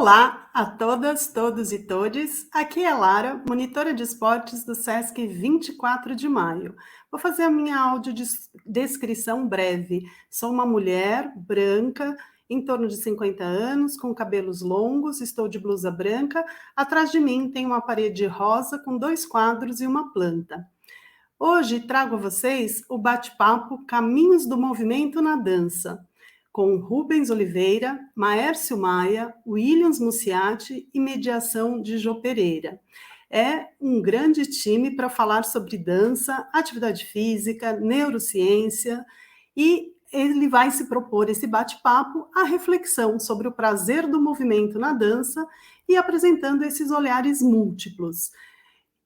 Olá a todas, todos e todes. Aqui é Lara, monitora de esportes do SESC 24 de maio. Vou fazer a minha audiodescrição breve. Sou uma mulher branca, em torno de 50 anos, com cabelos longos, estou de blusa branca. Atrás de mim tem uma parede rosa com 2 quadros e uma planta. Hoje trago a vocês o bate-papo Caminhos do Movimento na Dança, com Rubens Oliveira, Maércio Maia, Williams Muciati e mediação de Jô Pereira. É um grande time para falar sobre dança, atividade física, neurociência, e ele vai se propor esse bate-papo a reflexão sobre o prazer do movimento na dança e apresentando esses olhares múltiplos.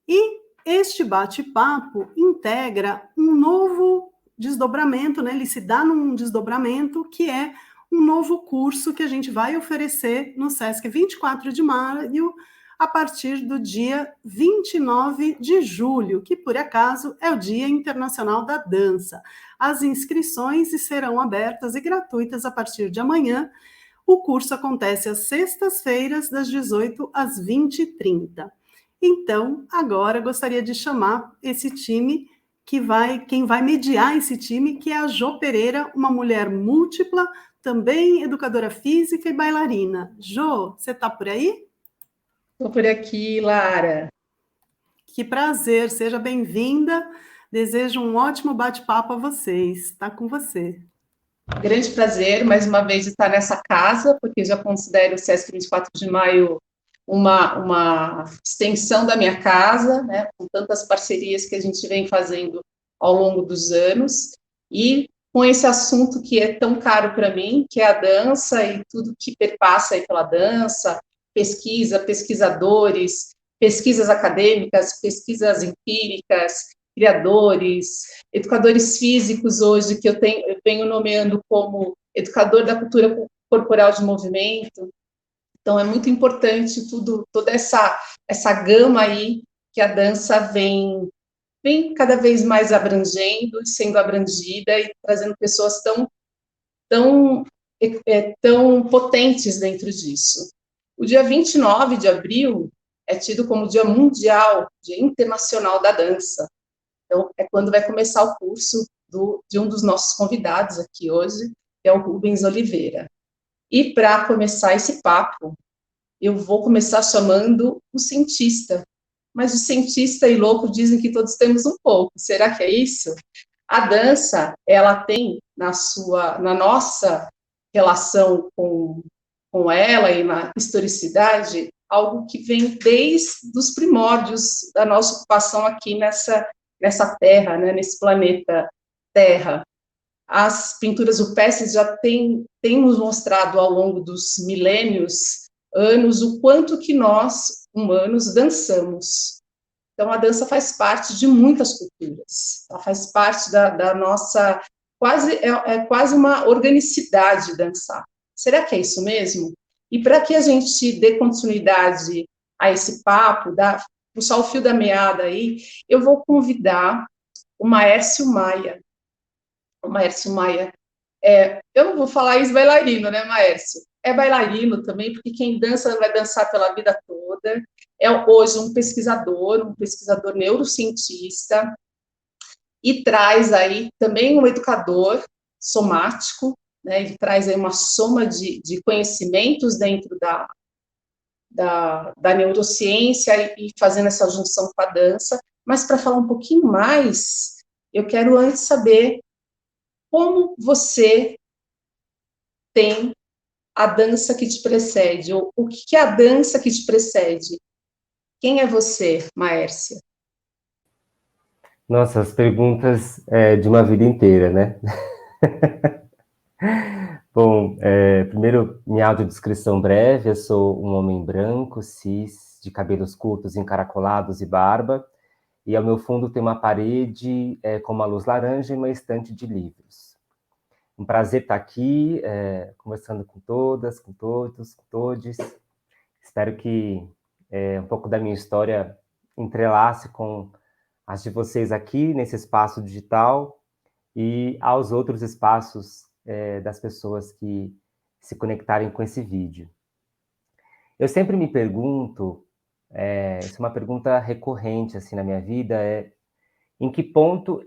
E este bate-papo integra um novo desdobramento, né? Ele se dá num desdobramento que é um novo curso que a gente vai oferecer no SESC 24 de maio, a partir do dia 29 de julho, que por acaso é o Dia Internacional da Dança. As inscrições serão abertas e gratuitas a partir de amanhã. O curso acontece às sextas-feiras, das 18 às 20h30. Então, agora gostaria de chamar esse time quem vai mediar esse time, que é a Jô Pereira, uma mulher múltipla, também educadora física e bailarina. Jô, você está por aí? Estou por aqui, Lara. Que prazer, seja bem-vinda. Desejo um ótimo bate-papo a vocês. Está com você. Grande prazer, mais uma vez, estar nessa casa, porque já considero o SESC 24 de maio uma extensão da minha casa, né, com tantas parcerias que a gente vem fazendo ao longo dos anos, e com esse assunto que é tão caro para mim, que é a dança e tudo que perpassa aí pela dança, pesquisa, pesquisadores, pesquisas acadêmicas, pesquisas empíricas, criadores, educadores físicos hoje, que eu venho nomeando como educador da cultura corporal de movimento. Então, é muito importante toda essa gama aí que a dança vem cada vez mais abrangendo, sendo abrangida e trazendo pessoas tão potentes dentro disso. O dia 29 de abril é tido como Dia Mundial, Dia Internacional da Dança. Então, é quando vai começar o curso de um dos nossos convidados aqui hoje, que é o Rubens Oliveira. E para começar esse papo, eu vou começar chamando o cientista. Mas o cientista e louco dizem que todos temos um pouco. Será que é isso? A dança, ela tem na nossa relação com ela e na historicidade, algo que vem desde os primórdios da nossa ocupação aqui nessa Terra, né, nesse planeta Terra. As pinturas rupestres já têm nos mostrado ao longo dos milênios, anos, o quanto que nós, humanos, dançamos. Então, a dança faz parte de muitas culturas, ela faz parte da nossa, é quase uma organicidade dançar. Será que é isso mesmo? E para que a gente dê continuidade a esse papo, puxar o fio da meada aí, eu vou convidar o Maércio Maia. O Maércio Maia, eu não vou falar ex-bailarino, né, Maércio? É bailarino também, porque quem dança vai dançar pela vida toda. É hoje um pesquisador neurocientista, e traz aí também um educador somático, né? Ele traz aí uma soma de conhecimentos dentro da neurociência e fazendo essa junção com a dança. Mas para falar um pouquinho mais, eu quero antes saber como você tem a dança que te precede, ou o que é a dança que te precede? Quem é você, Maércia? Nossa, as perguntas de uma vida inteira, né? Bom, primeiro, minha audiodescrição breve. Eu sou um homem branco, cis, de cabelos curtos, encaracolados e barba. E ao meu fundo tem uma parede com uma luz laranja e uma estante de livros. Um prazer estar aqui, conversando com todas, com todos, com todes. Espero que um pouco da minha história entrelace com as de vocês aqui, nesse espaço digital, e aos outros espaços das pessoas que se conectarem com esse vídeo. Eu sempre me pergunto, isso é uma pergunta recorrente, assim, na minha vida, em que ponto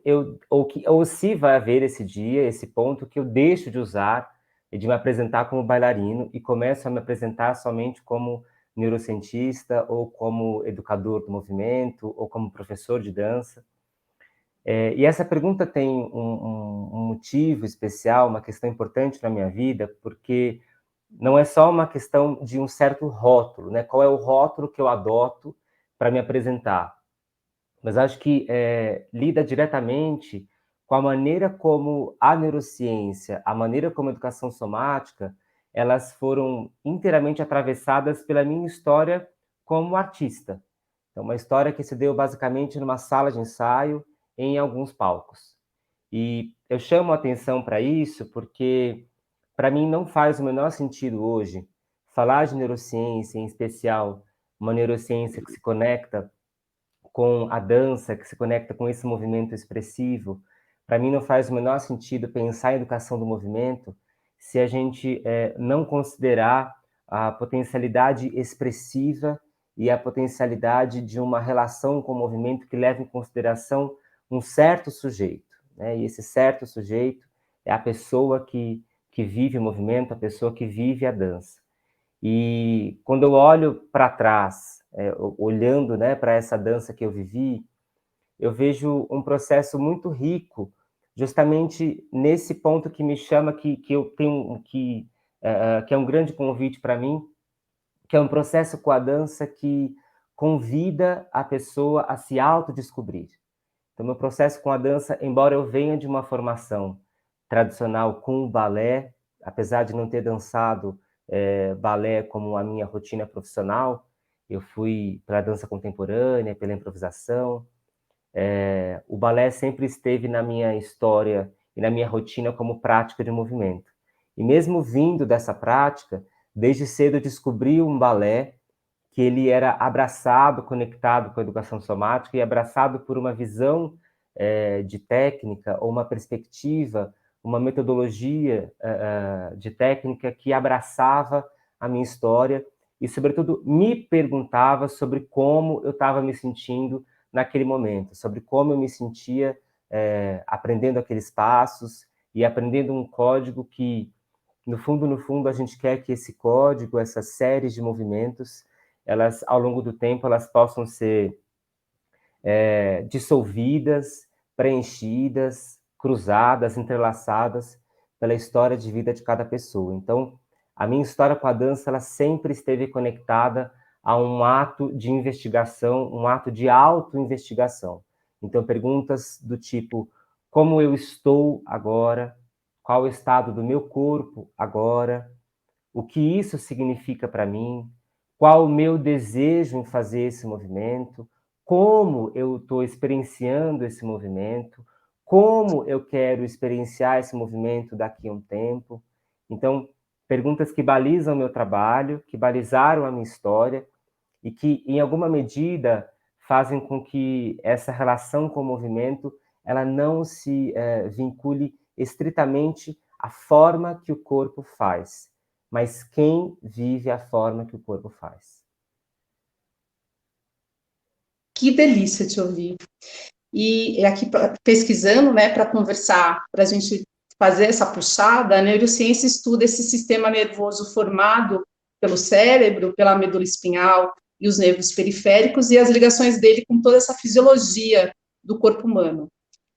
ou se vai haver esse dia, esse ponto que eu deixo de usar e de me apresentar como bailarino e começo a me apresentar somente como neurocientista ou como educador do movimento ou como professor de dança. E essa pergunta tem um motivo especial, uma questão importante na minha vida, porque não é só uma questão de um certo rótulo, né? Qual é o rótulo que eu adoto para me apresentar? Mas acho que lida diretamente com a maneira como a neurociência, a maneira como a educação somática, elas foram inteiramente atravessadas pela minha história como artista. É uma história que se deu basicamente numa sala de ensaio, em alguns palcos. E eu chamo a atenção para isso porque, para mim, não faz o menor sentido hoje falar de neurociência, em especial uma neurociência que se conecta com a dança, que se conecta com esse movimento expressivo. Para mim, não faz o menor sentido pensar em educação do movimento se a gente não considerar a potencialidade expressiva e a potencialidade de uma relação com o movimento que leva em consideração um certo sujeito, né? E esse certo sujeito é a pessoa que vive o movimento, a pessoa que vive a dança. E quando eu olho para trás, olhando, né, para essa dança que eu vivi, eu vejo um processo muito rico, justamente nesse ponto que me chama, que eu tenho, que é um grande convite para mim, que é um processo com a dança que convida a pessoa a se autodescobrir. Então, meu processo com a dança, embora eu venha de uma formação tradicional com o balé, apesar de não ter dançado balé como a minha rotina profissional, eu fui para a dança contemporânea, pela improvisação. O balé sempre esteve na minha história e na minha rotina como prática de movimento. E mesmo vindo dessa prática, desde cedo eu descobri um balé que ele era abraçado, conectado com a educação somática e abraçado por uma visão de técnica ou uma perspectiva, uma metodologia de técnica que abraçava a minha história e, sobretudo, me perguntava sobre como eu estava me sentindo naquele momento, sobre como eu me sentia aprendendo aqueles passos e aprendendo um código que, no fundo, a gente quer que esse código, essas séries de movimentos, elas, ao longo do tempo, elas possam ser dissolvidas, preenchidas, cruzadas, entrelaçadas pela história de vida de cada pessoa. Então, a minha história com a dança, ela sempre esteve conectada a um ato de investigação, um ato de auto-investigação. Então, perguntas do tipo, como eu estou agora? Qual o estado do meu corpo agora? O que isso significa para mim? Qual o meu desejo em fazer esse movimento? Como eu estou experienciando esse movimento? Como eu quero experienciar esse movimento daqui a um tempo? Então, perguntas que balizam o meu trabalho, que balizaram a minha história e que, em alguma medida, fazem com que essa relação com o movimento ela não se vincule estritamente à forma que o corpo faz, mas quem vive a forma que o corpo faz. Que delícia te ouvir. E aqui, pesquisando, né, para conversar, para a gente fazer essa puxada, a neurociência estuda esse sistema nervoso formado pelo cérebro, pela medula espinhal e os nervos periféricos e as ligações dele com toda essa fisiologia do corpo humano.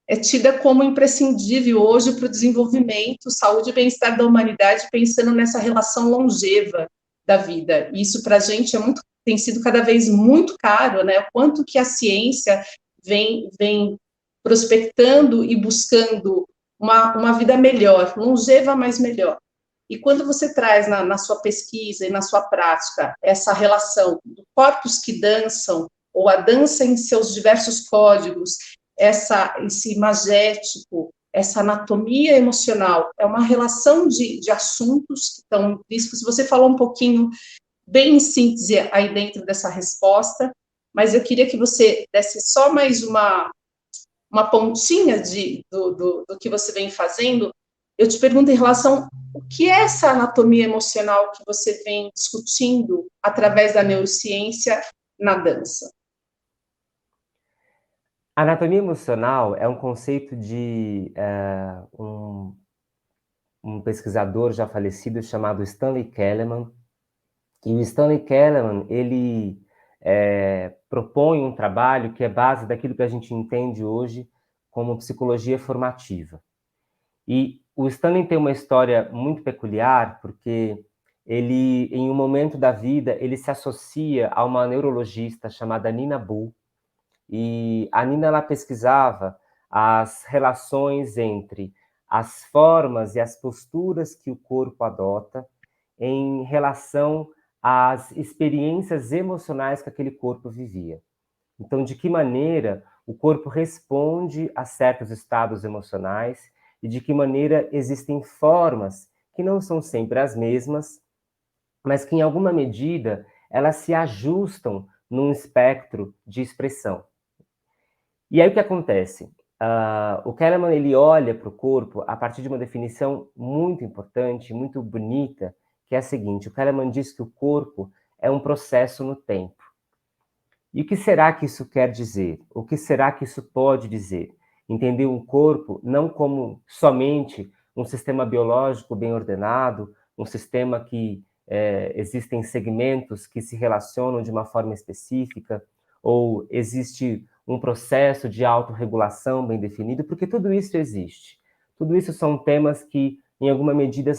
É tida como imprescindível hoje para o desenvolvimento, saúde e bem-estar da humanidade, pensando nessa relação longeva da vida. E isso, para a gente, tem sido cada vez muito caro, né? O quanto que a ciência vem prospectando e buscando uma vida melhor, longeva, mas melhor. E quando você traz na sua pesquisa e na sua prática essa relação do corpos que dançam, ou a dança em seus diversos códigos, esse imagético, essa anatomia emocional, é uma relação de assuntos que estão vistos. Você falou um pouquinho, bem em síntese, aí dentro dessa resposta, mas eu queria que você desse só mais uma pontinha do que você vem fazendo. Eu te pergunto em relação O que é essa anatomia emocional que você vem discutindo através da neurociência na dança? A anatomia emocional é um conceito de um pesquisador já falecido chamado Stanley Keleman. E o Stanley Keleman, ele propõe um trabalho que é base daquilo que a gente entende hoje como psicologia formativa. E o Stanley tem uma história muito peculiar, porque ele, em um momento da vida, ele se associa a uma neurologista chamada Nina Bull, e a Nina, ela pesquisava as relações entre as formas e as posturas que o corpo adota em relação às experiências emocionais que aquele corpo vivia. Então, de que maneira o corpo responde a certos estados emocionais e de que maneira existem formas que não são sempre as mesmas, mas que, em alguma medida, elas se ajustam num espectro de expressão. E aí o que acontece? O Kahneman, ele olha para o corpo a partir de uma definição muito importante, muito bonita, que é a seguinte: o Kahneman diz que o corpo é um processo no tempo. E o que será que isso quer dizer? O que será que isso pode dizer? Entender um corpo não como somente um sistema biológico bem ordenado, um sistema que existem segmentos que se relacionam de uma forma específica, ou existe um processo de autorregulação bem definido, porque tudo isso existe. Tudo isso são temas que, em alguma medida,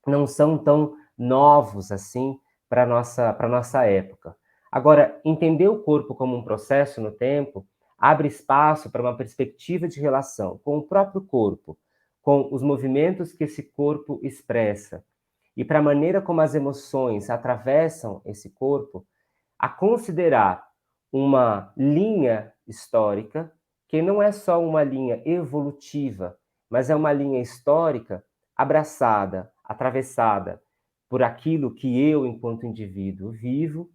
não são tão novos assim para a nossa época. Agora, entender o corpo como um processo no tempo abre espaço para uma perspectiva de relação com o próprio corpo, com os movimentos que esse corpo expressa e para a maneira como as emoções atravessam esse corpo, a considerar uma linha histórica que não é só uma linha evolutiva, mas é uma linha histórica abraçada, atravessada por aquilo que eu, enquanto indivíduo, vivo,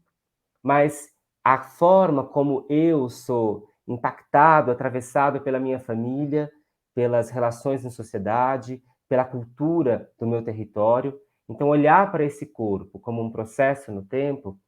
mas a forma como eu sou impactado, atravessado pela minha família, pelas relações em sociedade, pela cultura do meu território. Então, olhar para esse corpo como um processo no tempo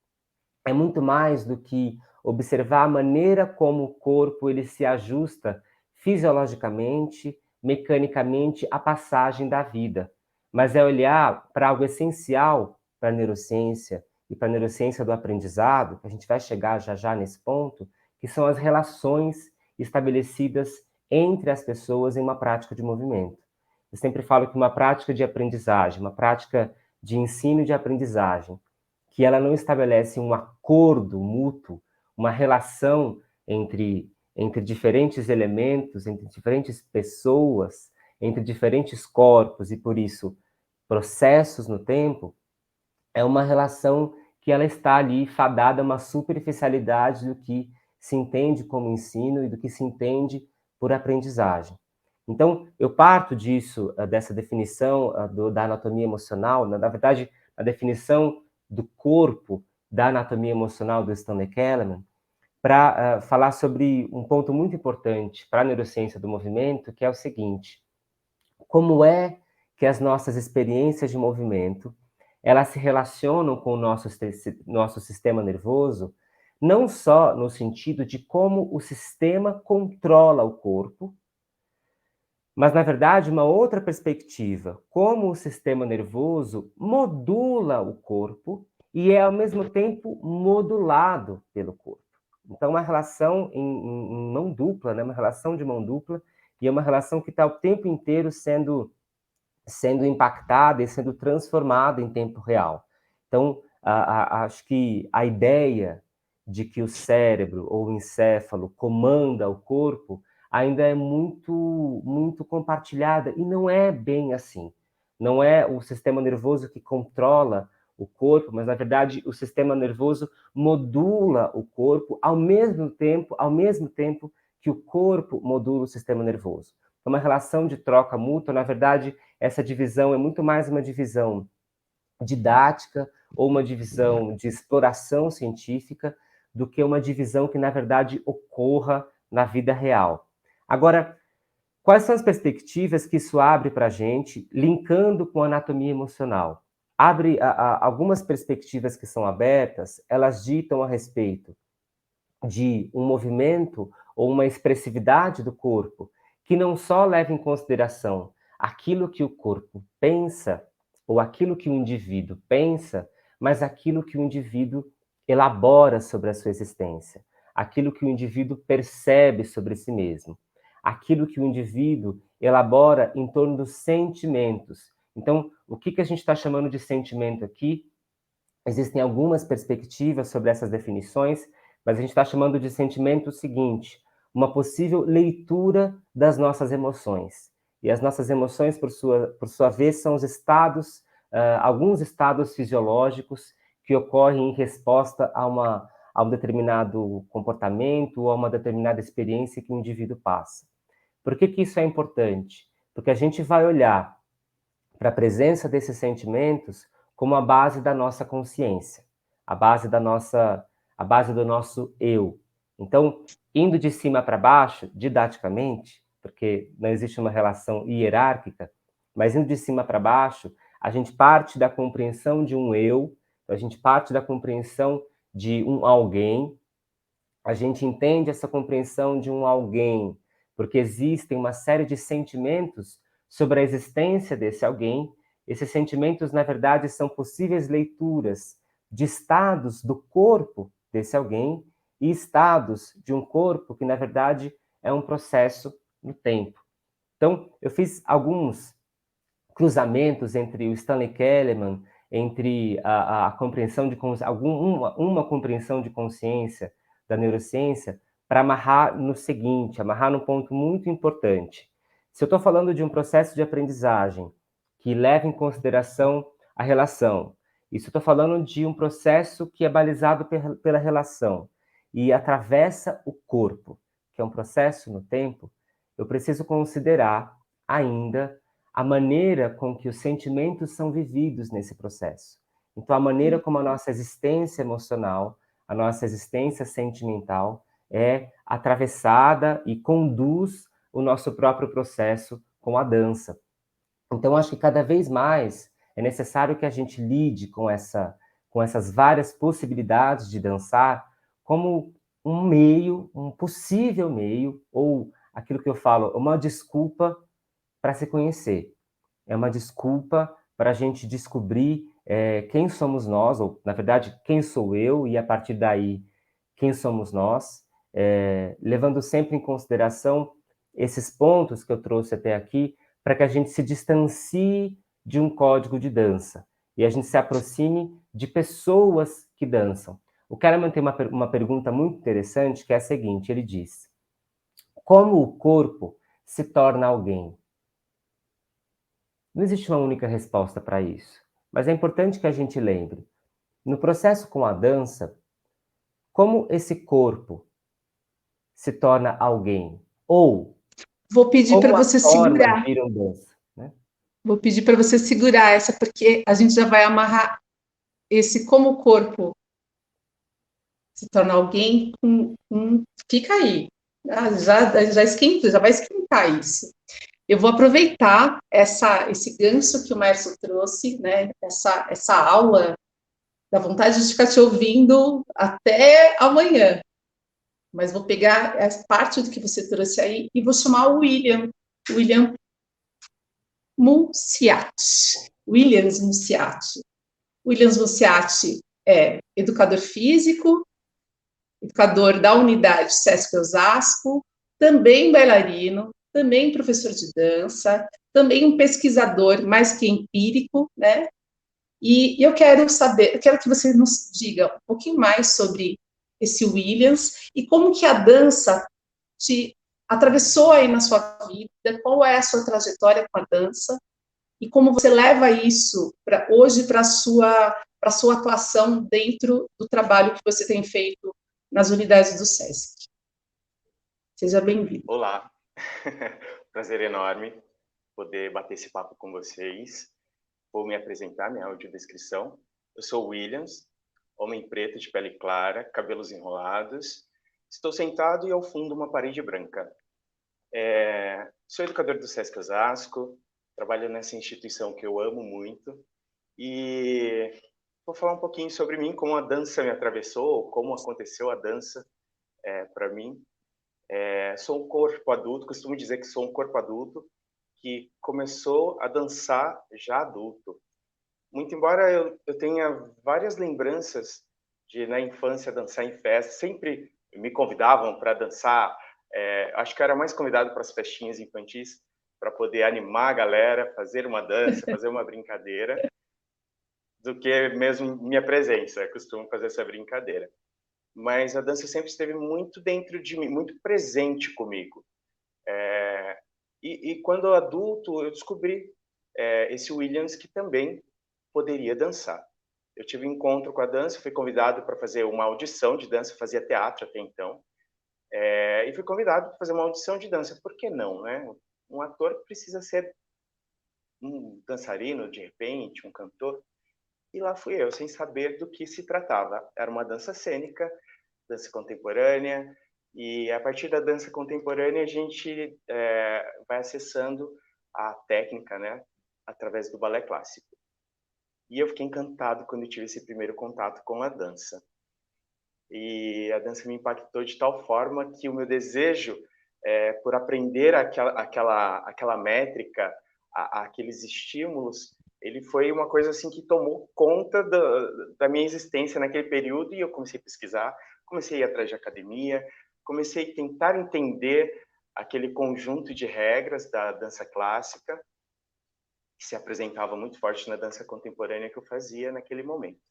é muito mais do que observar a maneira como o corpo ele se ajusta fisiologicamente, mecanicamente à passagem da vida, mas é olhar para algo essencial para a neurociência e para a neurociência do aprendizado, que a gente vai chegar já já nesse ponto, que são as relações estabelecidas entre as pessoas em uma prática de movimento. Eu sempre falo que uma prática de aprendizagem, uma prática de ensino e de aprendizagem, que ela não estabelece um acordo mútuo, uma relação entre diferentes elementos, entre diferentes pessoas, entre diferentes corpos e, por isso, processos no tempo, é uma relação que ela está ali fadada a uma superficialidade do que se entende como ensino e do que se entende por aprendizagem. Então, eu parto disso, dessa definição da anatomia emocional, na verdade, a definição do corpo da anatomia emocional do Stanley Keleman, para falar sobre um ponto muito importante para a neurociência do movimento, que é o seguinte: como é que as nossas experiências de movimento elas se relacionam com o nosso sistema nervoso, não só no sentido de como o sistema controla o corpo, mas, na verdade, uma outra perspectiva, como o sistema nervoso modula o corpo e é, ao mesmo tempo, modulado pelo corpo. Então, uma relação em mão dupla, né? Uma relação de mão dupla, e é uma relação que está o tempo inteiro sendo impactada e sendo transformada em tempo real. Então, acho que a ideia de que o cérebro ou o encéfalo comanda o corpo ainda é muito compartilhada, e não é bem assim. Não é o sistema nervoso que controla o corpo, mas, na verdade, o sistema nervoso modula o corpo ao mesmo tempo que o corpo modula o sistema nervoso. É uma relação de troca mútua. Na verdade, essa divisão é muito mais uma divisão didática ou uma divisão de exploração científica do que uma divisão que, na verdade, ocorra na vida real. Agora, Quais são as perspectivas que isso abre para a gente, linkando com a anatomia emocional? Abre algumas perspectivas que são abertas, elas ditam a respeito de um movimento ou uma expressividade do corpo que não só leva em consideração aquilo que o corpo pensa ou aquilo que o indivíduo pensa, mas aquilo que o indivíduo elabora sobre a sua existência, aquilo que o indivíduo percebe sobre si mesmo, aquilo que o indivíduo elabora em torno dos sentimentos. Então, o que a gente está chamando de sentimento aqui? Existem algumas perspectivas sobre essas definições, mas a gente está chamando de sentimento o seguinte: uma possível leitura das nossas emoções. E as nossas emoções, por sua vez, são os estados, alguns estados fisiológicos que ocorrem em resposta a um determinado comportamento ou a uma determinada experiência que o indivíduo passa. Por que isso é importante? Porque a gente vai olhar para a presença desses sentimentos como a base da nossa consciência, a base do nosso eu. Então, indo de cima para baixo, didaticamente, porque não existe uma relação hierárquica, mas indo de cima para baixo, a gente parte da compreensão de um eu, a gente parte da compreensão de um alguém, a gente entende essa compreensão de um alguém, porque existem uma série de sentimentos sobre a existência desse alguém. Esses sentimentos, na verdade, são possíveis leituras de estados do corpo desse alguém e estados de um corpo que, na verdade, é um processo no tempo. Então, eu fiz alguns cruzamentos entre o Stanley Kellerman, entre a compreensão de uma compreensão de consciência da neurociência, para amarrar no seguinte, amarrar num ponto muito importante. Se eu estou falando de um processo de aprendizagem que leva em consideração a relação, e se eu estou falando de um processo que é balizado pela relação e atravessa o corpo, que é um processo no tempo, eu preciso considerar ainda a maneira com que os sentimentos são vividos nesse processo. Então, a maneira como a nossa existência emocional, a nossa existência sentimental é atravessada e conduz o nosso próprio processo com a dança. Então, acho que cada vez mais é necessário que a gente lide com essas várias possibilidades de dançar como um meio, um possível meio, ou aquilo que eu falo, uma desculpa para se conhecer. É uma desculpa para a gente descobrir quem somos nós, ou, na verdade, quem sou eu, e a partir daí, quem somos nós, levando sempre em consideração esses pontos que eu trouxe até aqui, para que a gente se distancie de um código de dança e a gente se aproxime de pessoas que dançam. O Kahneman tem uma pergunta muito interessante, que é a seguinte, ele diz: como o corpo se torna alguém? Não existe uma única resposta para isso, mas é importante que a gente lembre. No processo com a dança, como esse corpo se torna alguém? Ou Vou pedir para como você as formas segurar. viram dança, né? Vou pedir para você segurar essa, porque a gente já vai amarrar esse como o corpo se torna alguém fica aí. Já esquenta, já vai esquentar isso. Eu vou aproveitar esse gancho que o Márcio trouxe, né? Essa aula, da vontade de ficar te ouvindo até amanhã. Mas vou pegar essa parte do que você trouxe aí e vou chamar o William Munciati. Williams Munciati. Williams Munciati é educador físico, educador da unidade SESC Osasco, também bailarino, também professor de dança, também um pesquisador mais que empírico, né? E eu quero que você nos diga um pouquinho mais sobre esse Williams e como que a dança te atravessou aí na sua vida, qual é a sua trajetória com a dança e como você leva isso hoje para a sua atuação dentro do trabalho que você tem feito nas unidades do SESC. Seja bem-vindo. Olá, prazer enorme poder bater esse papo com vocês. Vou me apresentar, minha audiodescrição. Eu sou Williams, homem preto de pele clara, cabelos enrolados. Estou sentado e ao fundo uma parede branca. Sou educador do Sesc Osasco, trabalho nessa instituição que eu amo muito e vou falar um pouquinho sobre mim, como a dança me atravessou, como aconteceu a dança para mim. Sou um corpo adulto, costumo dizer que sou um corpo adulto que começou a dançar já adulto. Muito embora eu tenha várias lembranças de, na infância, dançar em festa, sempre me convidavam para dançar. Acho que eu era mais convidado para as festinhas infantis, para poder animar a galera, fazer uma dança, fazer uma brincadeira, do que mesmo minha presença. Eu costumo fazer essa brincadeira. Mas a dança sempre esteve muito dentro de mim, muito presente comigo. E quando adulto, eu descobri esse Williams que também poderia dançar. Eu tive um encontro com a dança, fui convidado para fazer uma audição de dança, fazia teatro até então, e fui convidado para fazer uma audição de dança. Por que não, né? Um ator precisa ser um dançarino, de repente, um cantor. E lá fui eu, sem saber do que se tratava. Era uma dança cênica, dança contemporânea, e a partir da dança contemporânea a gente vai acessando a técnica, né, através do balé clássico. E eu fiquei encantado quando eu tive esse primeiro contato com a dança. E a dança me impactou de tal forma que o meu desejo por aprender aquela métrica, aqueles estímulos, ele foi uma coisa assim que tomou conta da minha existência naquele período, e eu comecei a pesquisar, comecei a ir atrás de academia, comecei a tentar entender aquele conjunto de regras da dança clássica, que se apresentava muito forte na dança contemporânea que eu fazia naquele momento.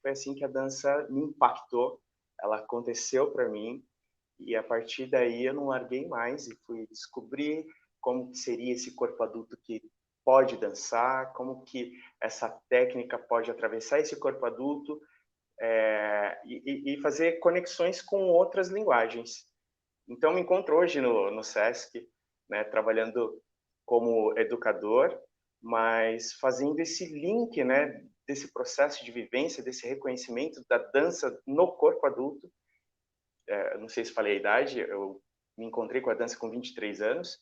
Foi assim que a dança me impactou, ela aconteceu para mim, e a partir daí eu não larguei mais e fui descobrir como que seria esse corpo adulto que pode dançar, como que essa técnica pode atravessar esse corpo adulto e fazer conexões com outras linguagens. Então, me encontro hoje no Sesc, né, trabalhando como educador, mas fazendo esse link, né, desse processo de vivência, desse reconhecimento da dança no corpo adulto. Não sei se falei a idade, eu me encontrei com a dança com 23 anos,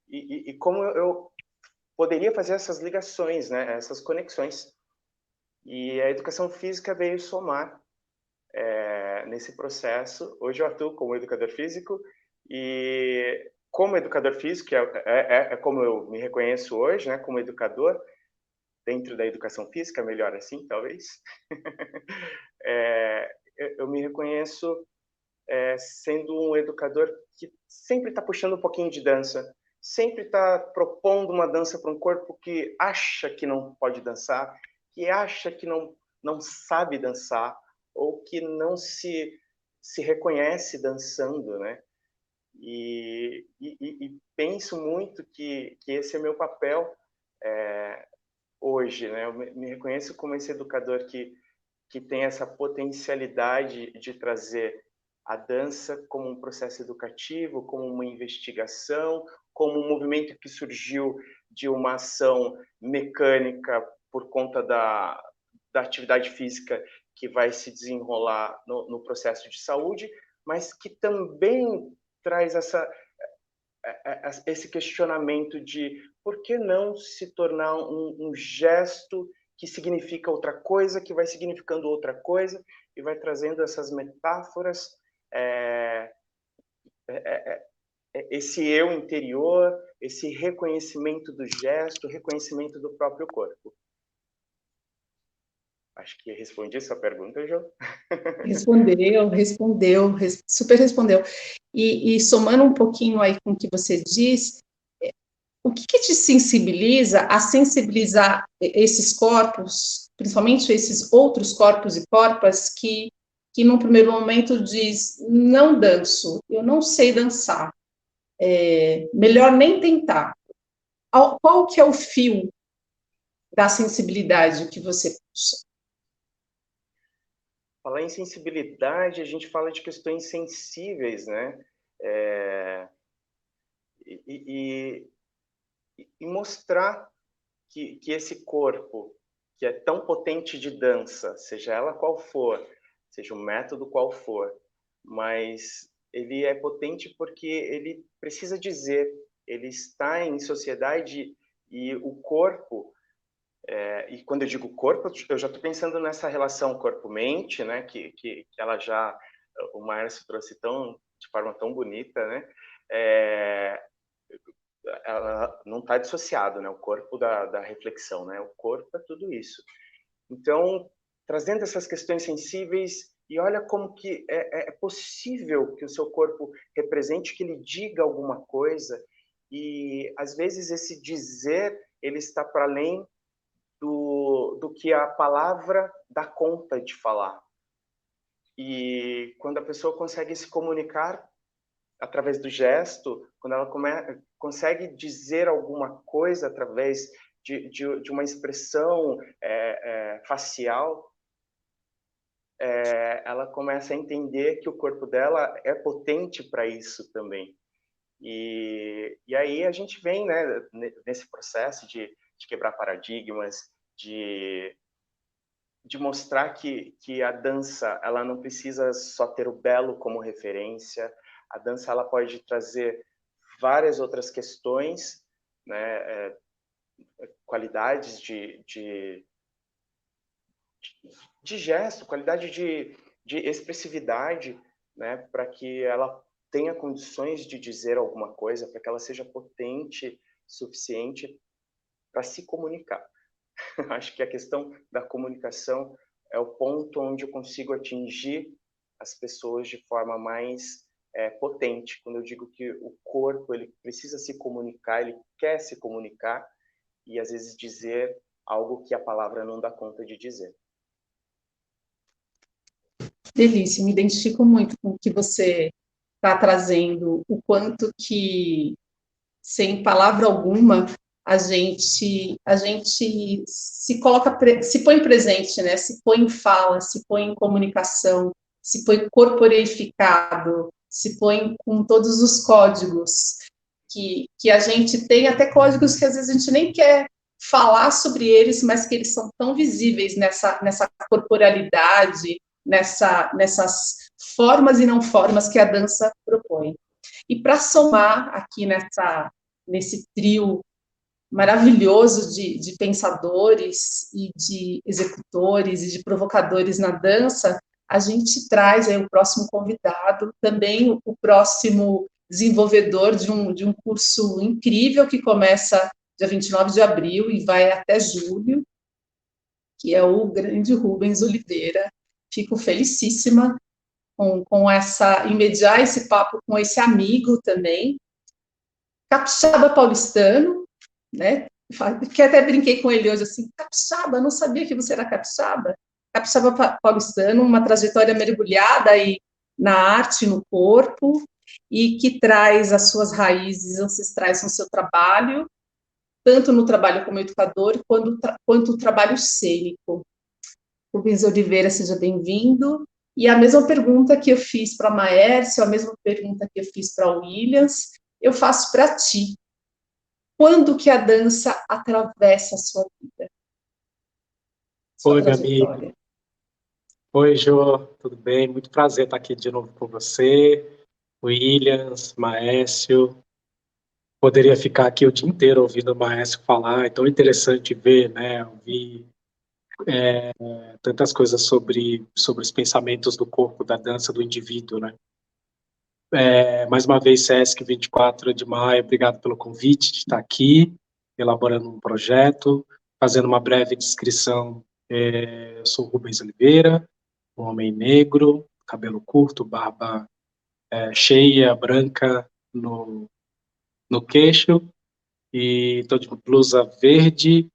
e como eu poderia fazer essas ligações, né, essas conexões. E a educação física veio somar nesse processo. Hoje eu atuo como educador físico, e como educador físico, é como eu me reconheço hoje, né, como educador, dentro da educação física, melhor assim, talvez, eu me reconheço sendo um educador que sempre está puxando um pouquinho de dança, sempre está propondo uma dança para um corpo que acha que não pode dançar, que acha que não sabe dançar, ou que não se reconhece dançando, né? E penso muito que esse é meu papel hoje, né? Eu me reconheço como esse educador que tem essa potencialidade de trazer a dança como um processo educativo, como uma investigação, como um movimento que surgiu de uma ação mecânica por conta da atividade física que vai se desenrolar no processo de saúde, mas que também traz esse questionamento de por que não se tornar um gesto que significa outra coisa, que vai significando outra coisa, e vai trazendo essas metáforas, esse eu interior, esse reconhecimento do gesto, reconhecimento do próprio corpo. Acho que respondi a sua pergunta, Jo. Respondeu, super respondeu. E somando um pouquinho aí com o que você diz, o que te sensibiliza a sensibilizar esses corpos, principalmente esses outros corpos e corpas que num primeiro momento diz, não danço, eu não sei dançar, melhor nem tentar. Qual que é o fio da sensibilidade que você puxa? Falar em sensibilidade, a gente fala de questões sensíveis, né? E mostrar que esse corpo, que é tão potente de dança, seja ela qual for, seja o método qual for, mas ele é potente porque ele precisa dizer, ele está em sociedade e o corpo, e quando eu digo corpo, eu já estou pensando nessa relação corpo-mente, né, que ela já, o Márcio trouxe de forma tão bonita, né, ela não está dissociado, né, o corpo da reflexão, né, o corpo é tudo isso. Então, trazendo essas questões sensíveis, e olha como que é possível que o seu corpo represente, que ele diga alguma coisa, e às vezes esse dizer, ele está para além do que a palavra dá conta de falar. E quando a pessoa consegue se comunicar através do gesto, quando ela consegue dizer alguma coisa através de uma expressão facial, ela começa a entender que o corpo dela é potente para isso também. E aí a gente vem, né, nesse processo de quebrar paradigmas, de mostrar que a dança ela não precisa só ter o belo como referência. A dança ela pode trazer várias outras questões, né, qualidades de gesto, qualidade de expressividade, né, para que ela tenha condições de dizer alguma coisa, para que ela seja potente suficiente para se comunicar. Acho que a questão da comunicação é o ponto onde eu consigo atingir as pessoas de forma mais potente. Quando eu digo que o corpo ele precisa se comunicar, ele quer se comunicar e às vezes dizer algo que a palavra não dá conta de dizer. Delícia, me identifico muito com o que você está trazendo, o quanto que, sem palavra alguma, a gente se coloca, se põe presente, né? Se põe em fala, se põe em comunicação, se põe corporificado, se põe com todos os códigos que a gente tem, até códigos que às vezes a gente nem quer falar sobre eles, mas que eles são tão visíveis nessa corporalidade, nessas formas e não formas que a dança propõe. E para somar aqui nesse trio maravilhoso de pensadores e de executores e de provocadores na dança, a gente traz aí o próximo convidado, também o próximo desenvolvedor de um curso incrível que começa dia 29 de abril e vai até julho, que é o grande Rubens Oliveira. Fico felicíssima em mediar esse papo com esse amigo também, capixaba paulistano, né? Que até brinquei com ele hoje assim, capixaba, não sabia que você era capixaba. Capixaba paulistano, uma trajetória mergulhada aí na arte, no corpo, e que traz as suas raízes ancestrais no seu trabalho, tanto no trabalho como educador, quanto o trabalho cênico. Rubens Oliveira, seja bem-vindo. E a mesma pergunta que eu fiz para a Maércio, a mesma pergunta que eu fiz para o Williams, eu faço para ti. Quando que a dança atravessa a sua vida? Oi, minha amiga. Oi, Jô, tudo bem? Muito prazer estar aqui de novo com você, Williams, Maércio. Poderia ficar aqui o dia inteiro ouvindo o Maércio falar, é tão interessante ver, né, ouvir tantas coisas sobre os pensamentos do corpo, da dança, do indivíduo, né. Mais uma vez, Sesc 24 de maio, obrigado pelo convite de estar aqui, elaborando um projeto, fazendo uma breve descrição. Eu sou Rubens Oliveira, um homem negro, cabelo curto, barba cheia, branca no queixo, e estou de blusa verde,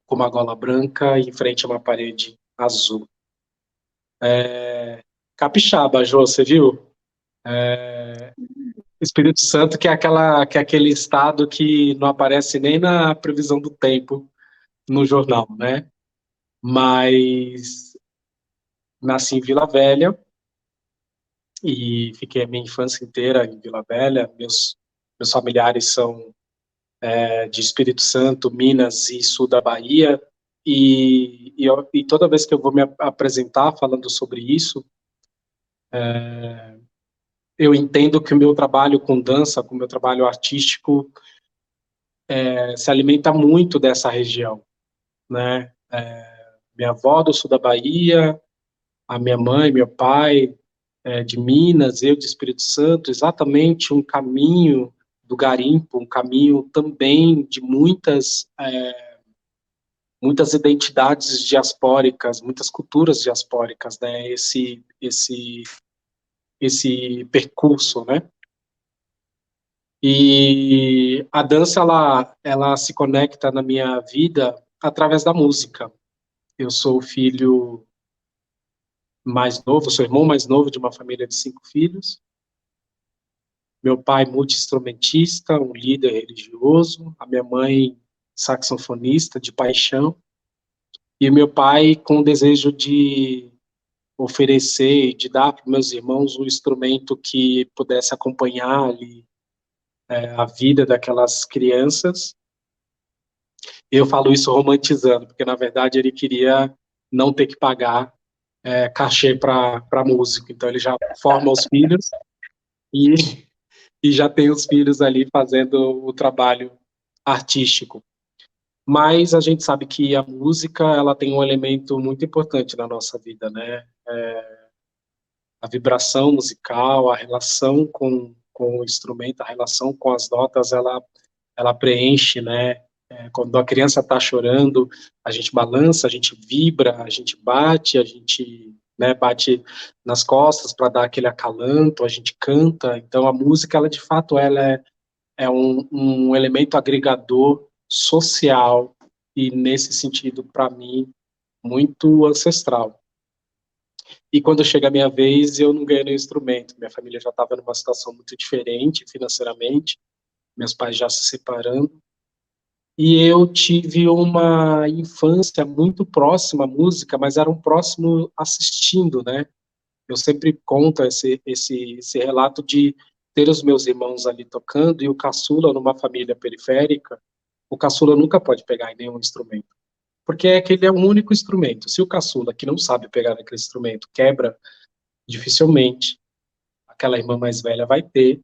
com uma gola branca, e em frente a uma parede azul. Capixaba, Jô, você viu? Espírito Santo, que é aquele estado que não aparece nem na previsão do tempo no jornal, né? Mas nasci em Vila Velha e fiquei a minha infância inteira em Vila Velha. Meus familiares são de Espírito Santo, Minas e sul da Bahia, e toda vez que eu vou me apresentar falando sobre isso, eu entendo que o meu trabalho com dança, com o meu trabalho artístico, se alimenta muito dessa região, né? Minha avó do sul da Bahia, a minha mãe, meu pai de Minas, eu de Espírito Santo, exatamente um caminho do garimpo, um caminho também de muitas identidades diaspóricas, muitas culturas diaspóricas, né? Esse percurso, né? E a dança ela se conecta na minha vida através da música. Eu sou o filho mais novo, sou irmão mais novo de uma família de 5 filhos. Meu pai multi-instrumentista, um líder religioso, a minha mãe saxofonista de paixão, e meu pai com o desejo de oferecer e de dar para meus irmãos um instrumento que pudesse acompanhar ali a vida daquelas crianças. Eu falo isso romantizando, porque na verdade ele queria não ter que pagar cachê para músico, então ele já forma os filhos e, e já tem os filhos ali fazendo o trabalho artístico. Mas a gente sabe que a música ela tem um elemento muito importante na nossa vida, né? A vibração musical, a relação com o instrumento, a relação com as notas, ela preenche, né? Quando a criança está chorando, a gente balança, a gente vibra, a gente bate, né, bate nas costas para dar aquele acalanto, a gente canta. Então a música, ela de fato, ela é um elemento agregador social e nesse sentido, para mim, muito ancestral. E quando chega a minha vez, eu não ganhei nenhum instrumento. Minha família já estava numa situação muito diferente financeiramente, meus pais já se separando. E eu tive uma infância muito próxima à música, mas era um próximo assistindo, né? Eu sempre conto esse relato de ter os meus irmãos ali tocando e o caçula numa família periférica. O caçula nunca pode pegar em nenhum instrumento, porque aquele é o único instrumento. Se o caçula, que não sabe pegar aquele instrumento, quebra, dificilmente aquela irmã mais velha vai ter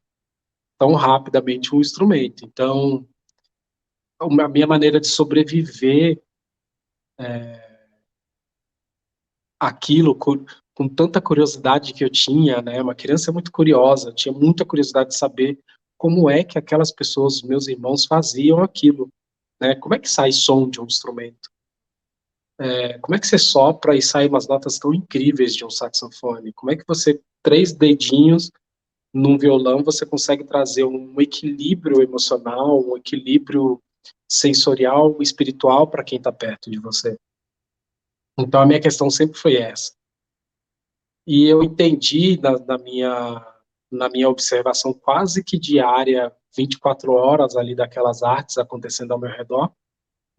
tão rapidamente um instrumento. Então, a minha maneira de sobreviver aquilo com tanta curiosidade que eu tinha, né? Uma criança muito curiosa, tinha muita curiosidade de saber como é que aquelas pessoas, meus irmãos, faziam aquilo, né? Como é que sai som de um instrumento? Como é que você sopra e sai umas notas tão incríveis de um saxofone? Como é que você, 3 dedinhos num violão, você consegue trazer um equilíbrio emocional, um equilíbrio sensorial, espiritual para quem está perto de você? Então a minha questão sempre foi essa. E eu entendi na minha observação quase que diária, 24 horas ali daquelas artes acontecendo ao meu redor,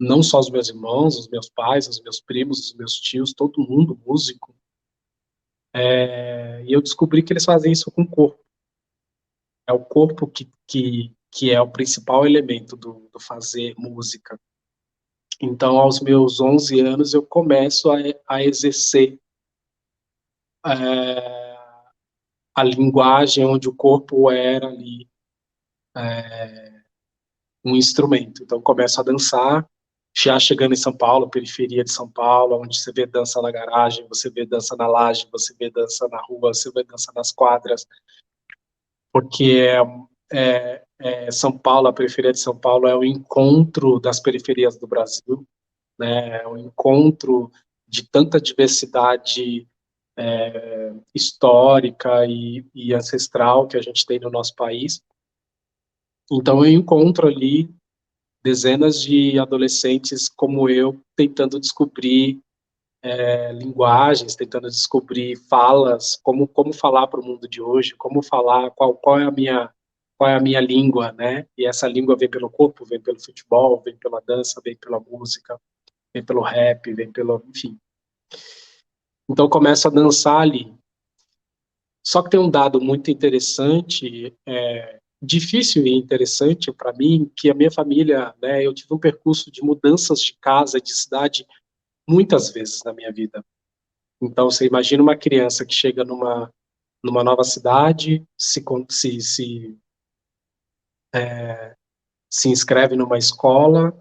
não só os meus irmãos, os meus pais, os meus primos, os meus tios, todo mundo músico, e eu descobri que eles fazem isso com o corpo. É o corpo que é o principal elemento do fazer música. Então, aos meus 11 anos, eu começo a exercer a linguagem onde o corpo era ali um instrumento. Então, começo a dançar, já chegando em São Paulo, periferia de São Paulo, onde você vê dança na garagem, você vê dança na laje, você vê dança na rua, você vê dança nas quadras, porque São Paulo, a periferia de São Paulo é o encontro das periferias do Brasil, né? É o encontro de tanta diversidade histórica e ancestral que a gente tem no nosso país. Então eu encontro ali dezenas de adolescentes como eu tentando descobrir linguagens, tentando descobrir falas, como falar para o mundo de hoje, como falar, qual é a minha língua, né? E essa língua vem pelo corpo, vem pelo futebol, vem pela dança, vem pela música, vem pelo rap, vem pelo, enfim. Então eu começo a dançar ali. Só que tem um dado muito interessante, difícil e interessante para mim, que a minha família, né, eu tive um percurso de mudanças de casa, de cidade, muitas vezes na minha vida. Então, você imagina uma criança que chega numa nova cidade, se inscreve numa escola.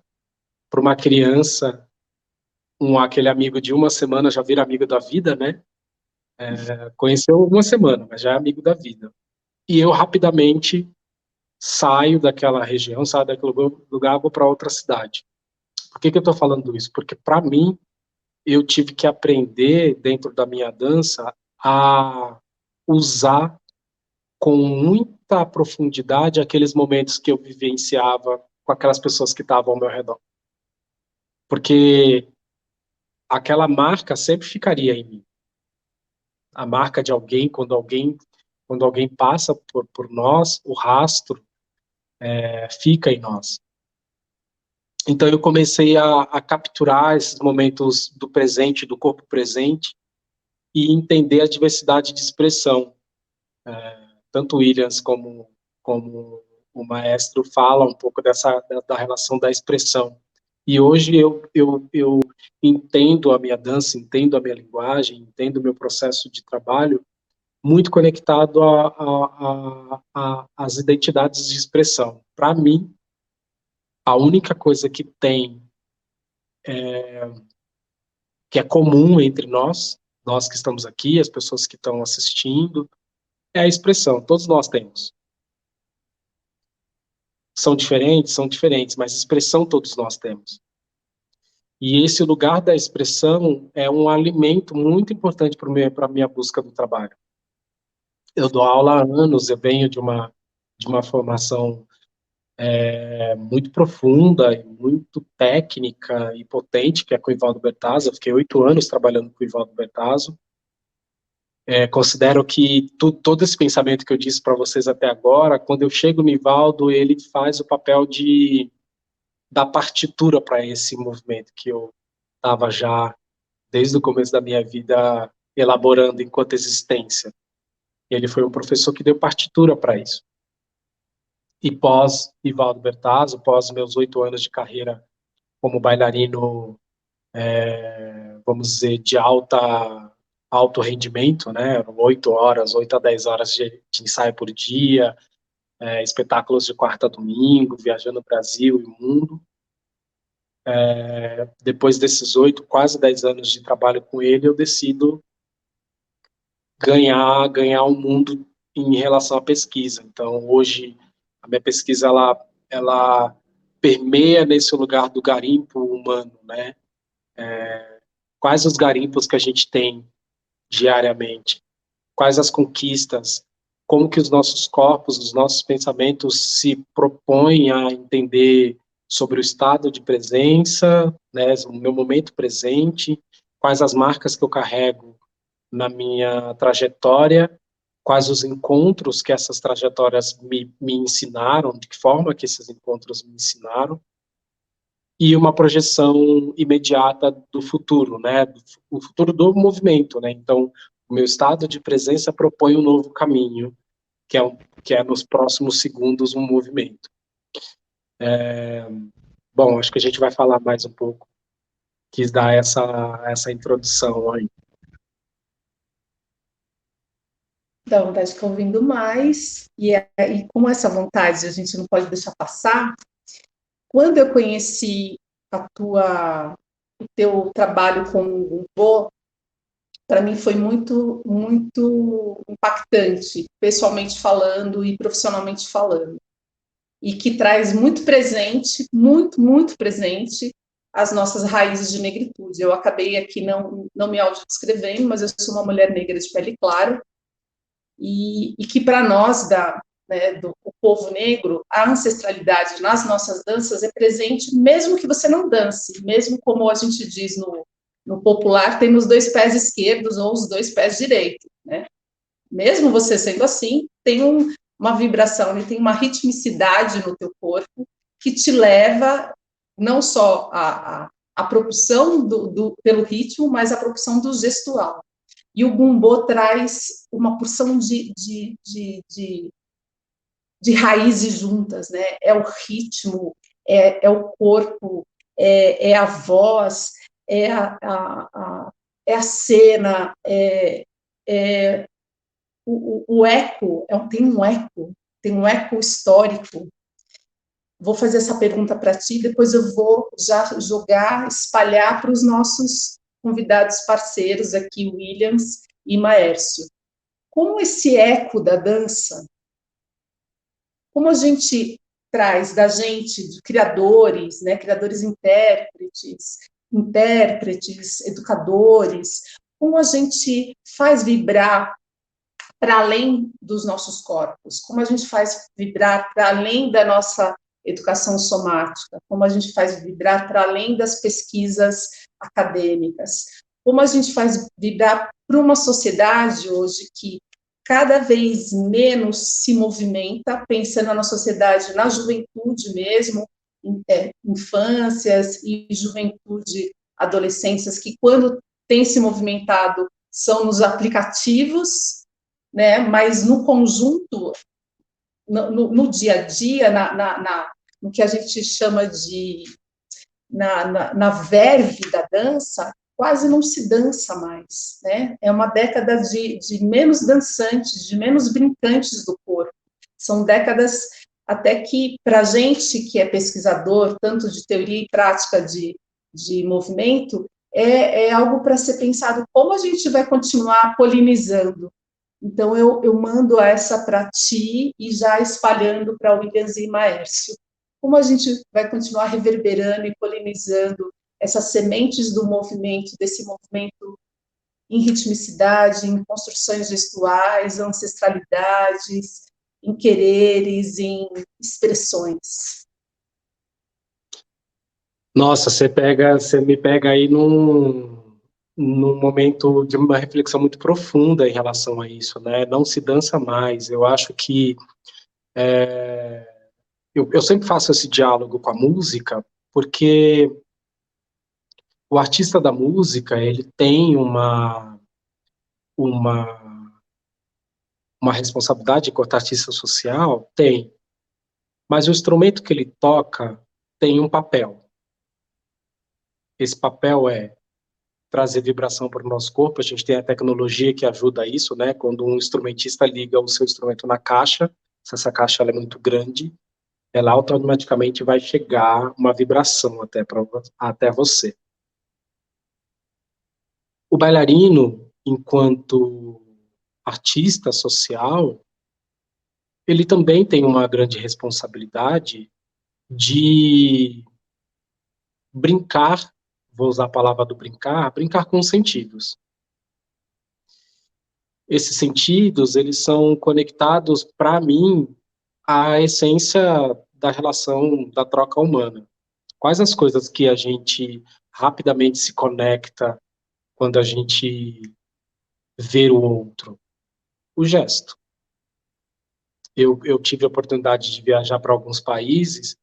Para uma criança, aquele amigo de uma semana já vira amigo da vida, né? Conheceu uma semana, mas já é amigo da vida. E eu rapidamente saio daquela região, saio daquele lugar, vou para outra cidade. Por que eu estou falando isso? Porque, para mim, eu tive que aprender, dentro da minha dança, a usar com muita profundidade aqueles momentos que eu vivenciava com aquelas pessoas que estavam ao meu redor. Porque aquela marca sempre ficaria em mim. A marca de alguém, quando alguém passa por nós, o rastro fica em nós. Então eu comecei a capturar esses momentos do presente, do corpo presente, e entender a diversidade de expressão. Tanto Williams como o maestro falam um pouco da relação da expressão. E hoje eu entendo a minha dança, entendo a minha linguagem, entendo o meu processo de trabalho muito conectado às identidades de expressão. Para mim, a única coisa que tem, que é comum entre nós que estamos aqui, as pessoas que estão assistindo, é a expressão. Todos nós temos. São diferentes, mas expressão todos nós temos. E esse lugar da expressão é um alimento muito importante para a minha busca do trabalho. Eu dou aula há anos, eu venho de uma formação muito profunda, e muito técnica e potente, que é com o Ivaldo Bertazzo. Eu fiquei 8 anos trabalhando com o Ivaldo Bertazzo. Considero que todo esse pensamento que eu disse para vocês até agora, quando eu chego no Ivaldo, ele faz o papel da partitura para esse movimento que eu estava já, desde o começo da minha vida, elaborando enquanto existência. Ele foi um professor que deu partitura para isso. E pós Ivaldo Bertazzo, pós meus 8 anos de carreira como bailarino, vamos dizer, de alto rendimento, né? 8 a 10 horas de ensaio por dia, espetáculos de quarta a domingo, viajando o Brasil e o mundo. Depois desses 8, quase 10 anos de trabalho com ele, eu decido ganhar o mundo em relação à pesquisa. Então, hoje, a minha pesquisa, ela permeia nesse lugar do garimpo humano, né? Quais os garimpos que a gente tem diariamente? Quais as conquistas? Como que os nossos corpos, os nossos pensamentos se propõem a entender sobre o estado de presença, né, o meu momento presente, quais as marcas que eu carrego na minha trajetória, quais os encontros que essas trajetórias me ensinaram, de que forma que esses encontros me ensinaram, e uma projeção imediata do futuro, né, o futuro do movimento, né. Então, o meu estado de presença propõe um novo caminho, que é nos próximos segundos um movimento. Bom, acho que a gente vai falar mais um pouco, quis dar essa introdução aí. Dá vontade de ficar ouvindo mais, e com essa vontade a gente não pode deixar passar. Quando eu conheci o teu trabalho com o Gumbo, para mim foi muito, muito impactante, pessoalmente falando e profissionalmente falando, e que traz muito presente, muito, muito presente, as nossas raízes de negritude. Eu acabei aqui não me autodescrevendo, mas eu sou uma mulher negra de pele clara, e que para nós, do povo negro, a ancestralidade nas nossas danças é presente, mesmo que você não dance, mesmo como a gente diz no popular, tem os 2 pés esquerdos ou os 2 pés direitos, né? Mesmo você sendo assim, tem uma vibração, tem uma ritmicidade no teu corpo que te leva não só a propulsão pelo ritmo, mas a propulsão do gestual. E o Gumbo traz uma porção de raízes juntas, né? É o ritmo, é o corpo, é a voz, é a cena, é o eco, tem um eco histórico. Vou fazer essa pergunta para ti, depois eu vou já jogar, espalhar para os nossos convidados parceiros aqui, Williams e Maércio. Como esse eco da dança, como a gente traz da gente, de criadores, né, criadores intérpretes, educadores, como a gente faz vibrar para além dos nossos corpos, como a gente faz vibrar para além da nossa educação somática, como a gente faz vibrar para além das pesquisas acadêmicas, como a gente faz vibrar para uma sociedade hoje que cada vez menos se movimenta, pensando na sociedade, na juventude mesmo, infâncias e juventude, adolescências, que quando tem se movimentado são nos aplicativos, né? Mas no conjunto, no dia a dia, no que a gente chama de na verve da dança, quase não se dança mais, né? É uma década de menos dançantes, de menos brincantes do corpo. São décadas até que, para a gente que é pesquisador, tanto de teoria e prática de movimento, é algo para ser pensado, como a gente vai continuar polinizando. Então, eu mando essa para ti e já espalhando para Williams e Maércio. Como a gente vai continuar reverberando e polinizando essas sementes do movimento, desse movimento em ritmicidade, em construções gestuais, ancestralidades, em quereres, em expressões. Nossa, você me pega aí num momento de uma reflexão muito profunda em relação a isso, né? Não se dança mais. Eu acho que eu sempre faço esse diálogo com a música, porque o artista da música, ele tem uma responsabilidade quanto artista social? Tem. Mas o instrumento que ele toca tem um papel. Esse papel é trazer vibração para o nosso corpo. A gente tem a tecnologia que ajuda isso, né? Quando um instrumentista liga o seu instrumento na caixa, se essa caixa ela é muito grande, ela automaticamente vai chegar uma vibração até você. O bailarino, enquanto artista social, ele também tem uma grande responsabilidade de brincar, vou usar a palavra do brincar com os sentidos. Esses sentidos, eles são conectados, para mim, à essência da relação da troca humana. Quais as coisas que a gente rapidamente se conecta quando a gente vê o outro? O gesto. Eu tive a oportunidade de viajar para alguns países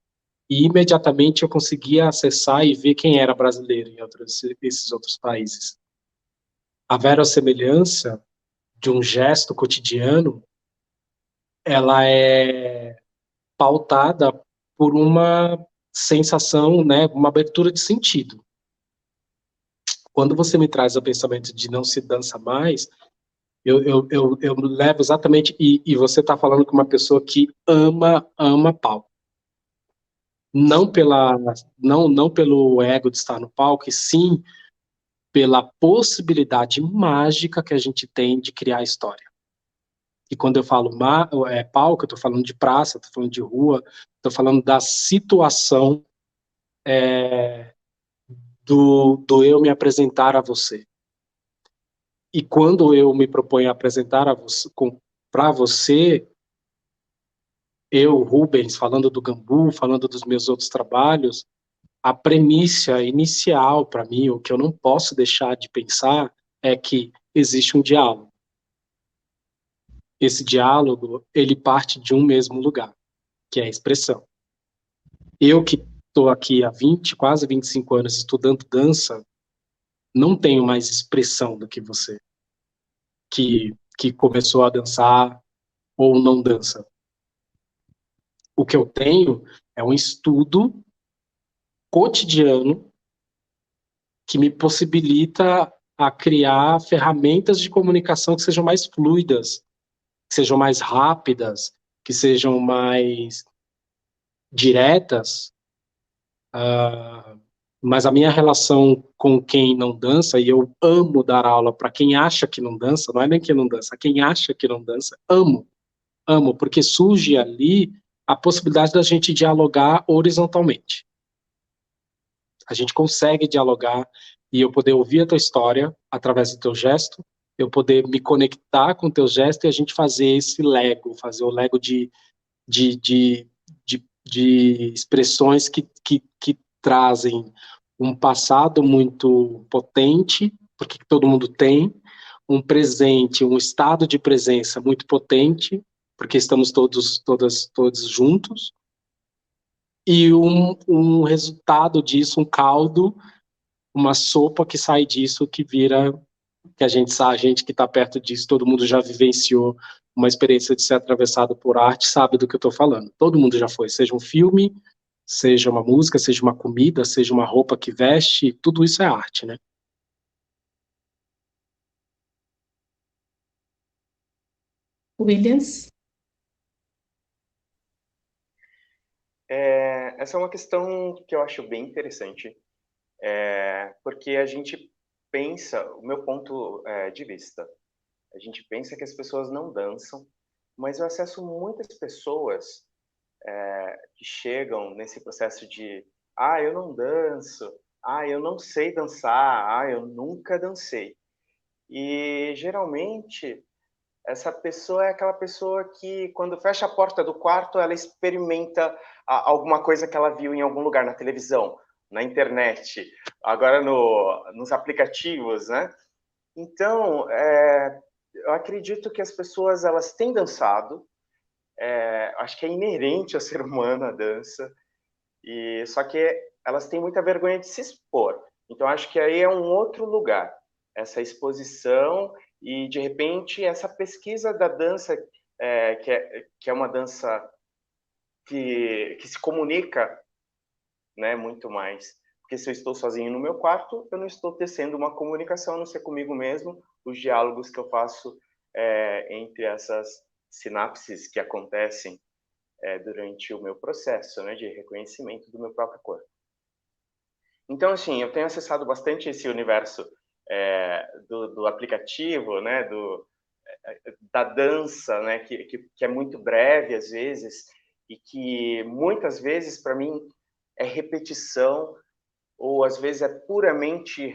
e imediatamente eu conseguia acessar e ver quem era brasileiro em esses outros países. A verossemelhança de um gesto cotidiano, ela é pautada por uma sensação, né, uma abertura de sentido. Quando você me traz o pensamento de não se dança mais, eu levo exatamente, e você está falando com uma pessoa que ama palco. Não pelo ego de estar no palco, e sim pela possibilidade mágica que a gente tem de criar história. E quando eu falo palco, eu estou falando de praça, estou falando de rua, estou falando da situação do eu me apresentar a você. E quando eu me proponho a apresentar para você, eu, Rubens, falando do Gambu, falando dos meus outros trabalhos, a premissa inicial para mim, o que eu não posso deixar de pensar, é que existe um diálogo. Esse diálogo, ele parte de um mesmo lugar, que é a expressão. Eu que estou aqui há quase 25 anos estudando dança, não tenho mais expressão do que você, que começou a dançar ou não dança. O que eu tenho é um estudo cotidiano que me possibilita a criar ferramentas de comunicação que sejam mais fluidas que sejam mais rápidas, que sejam mais diretas, mas a minha relação com quem não dança, e eu amo dar aula para quem acha que não dança, não é nem quem não dança, quem acha que não dança, amo, porque surge ali a possibilidade da gente dialogar horizontalmente. A gente consegue dialogar e eu poder ouvir a tua história através do teu gesto, eu poder me conectar com o teu gesto e a gente fazer esse Lego, fazer o Lego de expressões que trazem um passado muito potente, porque todo mundo tem, um presente, um estado de presença muito potente, porque estamos todos juntos, e um resultado disso, um caldo, uma sopa que sai disso, que vira, que a gente que está perto disso, todo mundo já vivenciou uma experiência de ser atravessado por arte, sabe do que eu estou falando. Todo mundo já foi, seja um filme, seja uma música, seja uma comida, seja uma roupa que veste, tudo isso é arte, né? Williams? Essa é uma questão que eu acho bem interessante, porque a gente pensa, o meu ponto de vista, a gente pensa que as pessoas não dançam, mas eu acesso muitas pessoas que chegam nesse processo de eu não danço, eu não sei dançar, eu nunca dancei. E geralmente essa pessoa é aquela pessoa que, quando fecha a porta do quarto, ela experimenta alguma coisa que ela viu em algum lugar, na televisão, na internet, agora nos aplicativos, né? Então, eu acredito que as pessoas elas têm dançado, acho que é inerente ao ser humano a dança, e só que elas têm muita vergonha de se expor. Então, acho que aí é um outro lugar, essa exposição e, de repente, essa pesquisa da dança, que é uma dança que se comunica, né, muito mais. Porque se eu estou sozinho no meu quarto, eu não estou tecendo uma comunicação, a não ser comigo mesmo, os diálogos que eu faço entre essas sinapses que acontecem durante o meu processo, né, de reconhecimento do meu próprio corpo. Então, assim, eu tenho acessado bastante esse universo do aplicativo, né, da dança, né, que é muito breve às vezes e que muitas vezes para mim é repetição ou às vezes é puramente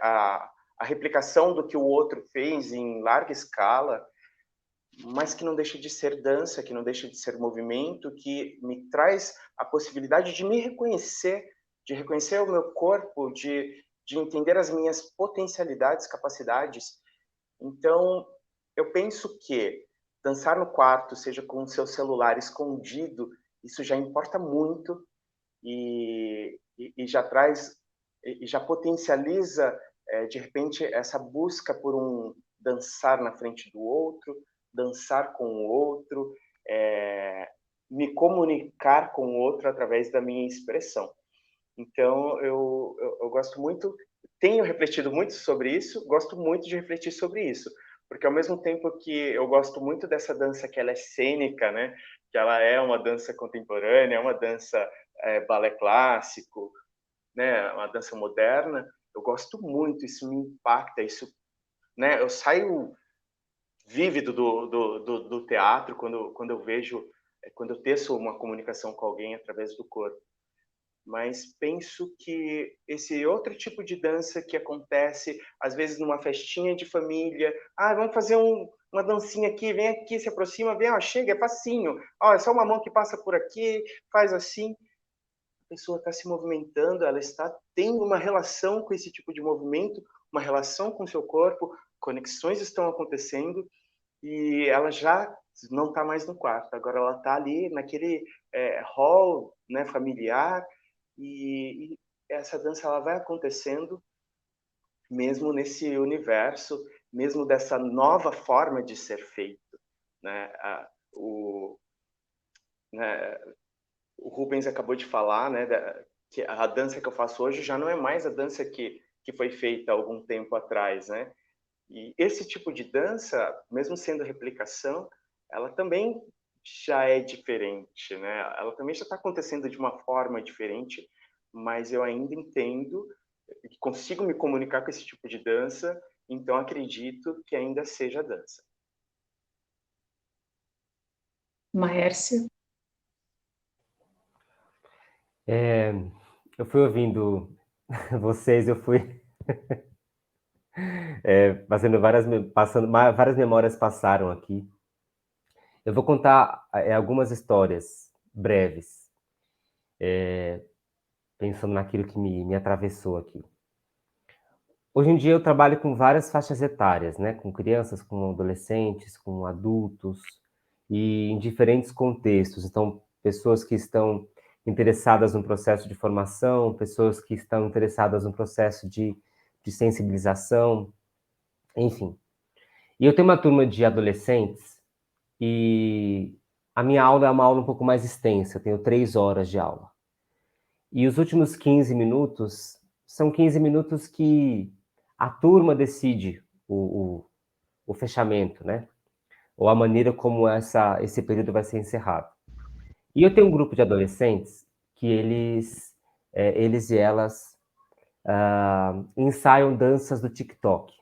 a replicação do que o outro fez em larga escala, mas que não deixa de ser dança, que não deixa de ser movimento, que me traz a possibilidade de me reconhecer, de reconhecer o meu corpo, de entender as minhas potencialidades, capacidades. Então, eu penso que dançar no quarto, seja com o seu celular escondido, isso já importa muito e já traz, e já potencializa, de repente, essa busca por um dançar na frente do outro, dançar com o outro, me comunicar com o outro através da minha expressão. Então, eu gosto muito, tenho refletido muito sobre isso, gosto muito de refletir sobre isso, porque ao mesmo tempo que eu gosto muito dessa dança que ela é cênica, né, que ela é uma dança contemporânea, é uma dança balé clássico, né, uma dança moderna, eu gosto muito, isso me impacta, isso, né, eu saio vívido do teatro quando eu vejo, quando eu teço uma comunicação com alguém através do corpo. Mas penso que esse outro tipo de dança que acontece, às vezes, numa festinha de família, vamos fazer uma dancinha aqui, vem aqui, se aproxima, vem, chega, é facinho, é só uma mão que passa por aqui, faz assim. A pessoa está se movimentando, ela está tendo uma relação com esse tipo de movimento, uma relação com o seu corpo, conexões estão acontecendo, e ela já não está mais no quarto, agora ela está ali naquele hall, né, familiar, e essa dança ela vai acontecendo mesmo nesse universo, mesmo dessa nova forma de ser feito, né? O Rubens acabou de falar, né, que a dança que eu faço hoje já não é mais a dança que foi feita há algum tempo atrás, né? E esse tipo de dança, mesmo sendo replicação, ela também já é diferente, né? Ela também já está acontecendo de uma forma diferente, mas eu ainda entendo e consigo me comunicar com esse tipo de dança, então acredito que ainda seja dança. Maércia? Eu fui ouvindo vocês, eu fui fazendo várias memórias passaram aqui. Eu vou contar algumas histórias breves, pensando naquilo que me atravessou aqui. Hoje em dia eu trabalho com várias faixas etárias, né? Com crianças, com adolescentes, com adultos, e em diferentes contextos. Então, pessoas que estão interessadas no processo de formação, pessoas que estão interessadas no processo de sensibilização, enfim. E eu tenho uma turma de adolescentes e a minha aula é uma aula um pouco mais extensa, eu tenho 3 horas de aula. E os últimos 15 minutos são 15 minutos que a turma decide o fechamento, né? Ou a maneira como esse período vai ser encerrado. E eu tenho um grupo de adolescentes que eles e elas ensaiam danças do TikTok.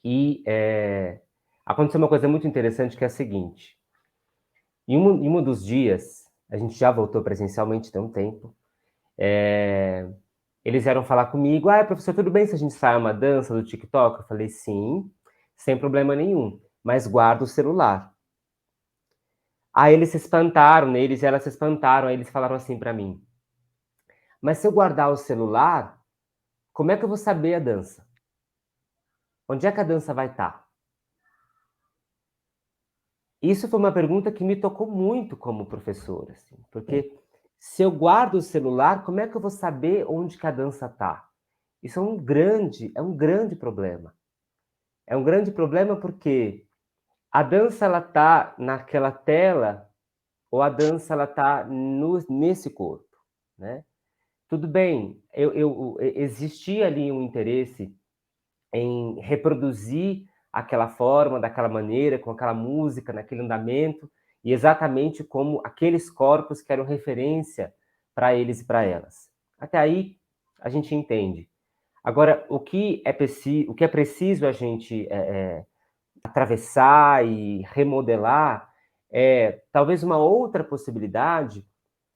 E aconteceu uma coisa muito interessante que é a seguinte. Em um dos dias, a gente já voltou presencialmente, tem um tempo, eles vieram falar comigo, professor, tudo bem se a gente ensaiar uma dança do TikTok? Eu falei, sim, sem problema nenhum, mas guarda o celular. Aí eles se espantaram, né? Eles e elas se espantaram, aí eles falaram assim para mim, mas se eu guardar o celular, como é que eu vou saber a dança? Onde é que a dança vai estar? Isso foi uma pergunta que me tocou muito como professor, assim, porque se eu guardo o celular, como é que eu vou saber onde que a dança está? Isso é um grande problema. É um grande problema porque a dança ela está naquela tela ou a dança ela está nesse corpo, né? Tudo bem, existia ali um interesse em reproduzir aquela forma, daquela maneira, com aquela música, naquele andamento, e exatamente como aqueles corpos que eram referência para eles e para elas. Até aí, a gente entende. Agora, o que é preciso a gente atravessar e remodelar é talvez uma outra possibilidade,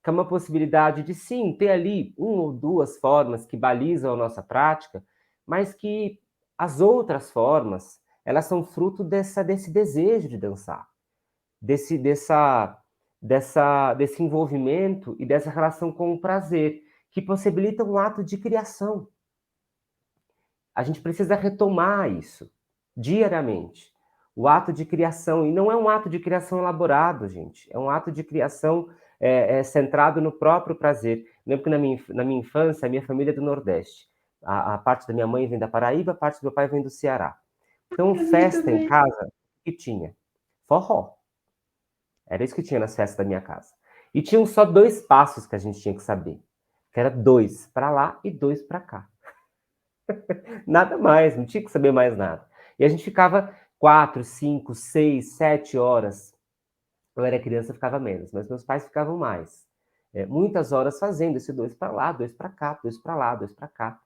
que é uma possibilidade de, sim, ter ali 1 ou 2 formas que balizam a nossa prática, mas que as outras formas, elas são fruto desse desejo de dançar, desse envolvimento e dessa relação com o prazer, que possibilita um ato de criação. A gente precisa retomar isso diariamente. O ato de criação, e não é um ato de criação elaborado, gente, é um ato de criação centrado no próprio prazer. Lembro que na minha infância, a minha família é do Nordeste. A parte da minha mãe vem da Paraíba, a parte do meu pai vem do Ceará. Então, festa em casa, o que tinha? Forró. Era isso que tinha nas festas da minha casa. E tinham só 2 passos que a gente tinha que saber. Que era 2 para lá e 2 para cá. Nada mais, não tinha que saber mais nada. E a gente ficava 4, 5, 6, 7 horas. Eu era criança, ficava menos, mas meus pais ficavam mais. Muitas horas fazendo esse 2 para lá, 2 para cá, 2 para lá, 2 para cá.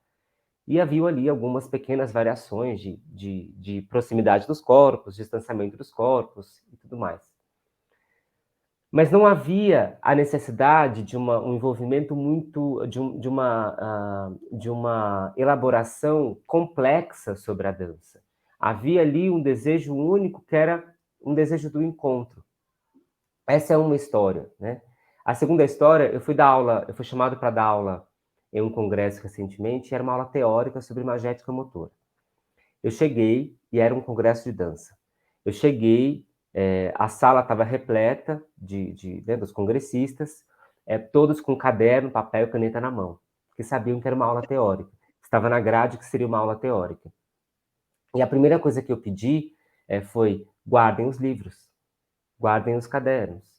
E havia ali algumas pequenas variações de proximidade dos corpos, distanciamento dos corpos e tudo mais. Mas não havia a necessidade de um envolvimento muito, de uma elaboração complexa sobre a dança. Havia ali um desejo único, que era um desejo do encontro. Essa é uma história, né? A segunda história, eu fui chamado para dar aula em um congresso recentemente, e era uma aula teórica sobre imagética motora. Eu cheguei, e era um congresso de dança. Eu cheguei, a sala estava repleta dos congressistas, todos com caderno, papel e caneta na mão, porque sabiam que era uma aula teórica. Estava na grade que seria uma aula teórica. E a primeira coisa que eu pedi foi: guardem os livros, guardem os cadernos.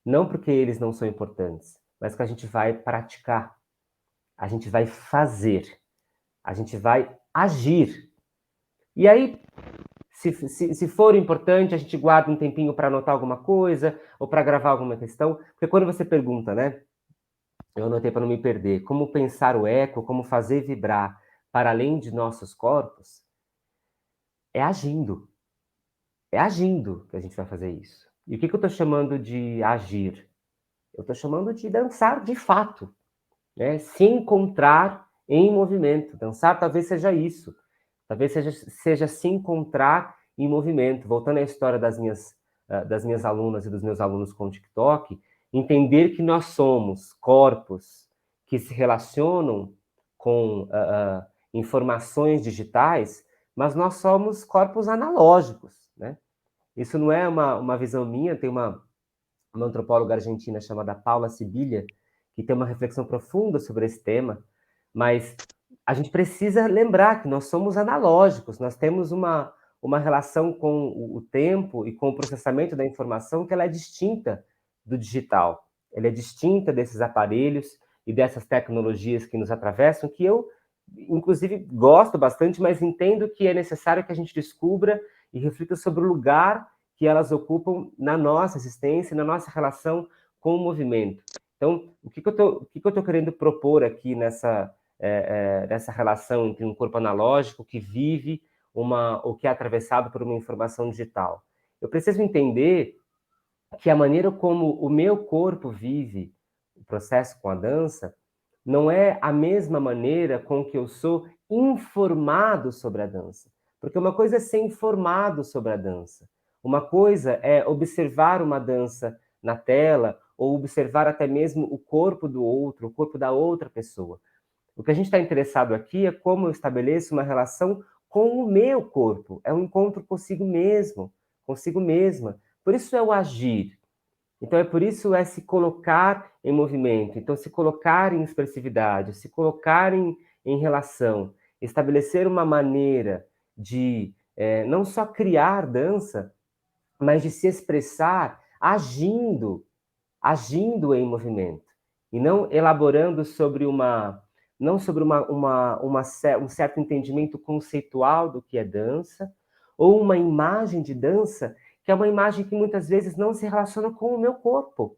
Não porque eles não são importantes, mas que a gente vai praticar, a gente vai fazer, a gente vai agir. E aí, se for importante, a gente guarda um tempinho para anotar alguma coisa ou para gravar alguma questão. Porque quando você pergunta, né? Eu anotei para não me perder. Como pensar o eco, como fazer vibrar para além de nossos corpos? É agindo. É agindo que a gente vai fazer isso. E o que eu estou chamando de agir? Eu estou chamando de dançar de fato, né? Se encontrar em movimento. Dançar talvez seja isso. Talvez seja se encontrar em movimento. Voltando à história das minhas alunas e dos meus alunos com o TikTok, entender que nós somos corpos que se relacionam com informações digitais, mas nós somos corpos analógicos, né? Isso não é uma visão minha, tem uma antropóloga argentina chamada Paula Sibilia, que tem uma reflexão profunda sobre esse tema, mas a gente precisa lembrar que nós somos analógicos, nós temos uma relação com o tempo e com o processamento da informação que ela é distinta do digital, ela é distinta desses aparelhos e dessas tecnologias que nos atravessam, que eu, inclusive, gosto bastante, mas entendo que é necessário que a gente descubra e reflita sobre o lugar que elas ocupam na nossa existência, na nossa relação com o movimento. Então, o que eu estou querendo propor aqui nessa relação entre um corpo analógico que vive ou que é atravessado por uma informação digital? Eu preciso entender que a maneira como o meu corpo vive o processo com a dança não é a mesma maneira com que eu sou informado sobre a dança. Porque uma coisa é ser informado sobre a dança. Uma coisa é observar uma dança na tela ou observar até mesmo o corpo do outro, o corpo da outra pessoa. O que a gente está interessado aqui é como eu estabeleço uma relação com o meu corpo. É um encontro consigo mesmo, consigo mesma. Por isso é o agir. Então, é por isso é se colocar em movimento. Então, se colocar em expressividade, se colocar em relação, estabelecer uma maneira de não só criar dança, mas de se expressar agindo em movimento. E não elaborando sobre um certo entendimento conceitual do que é dança, ou uma imagem de dança que é uma imagem que muitas vezes não se relaciona com o meu corpo.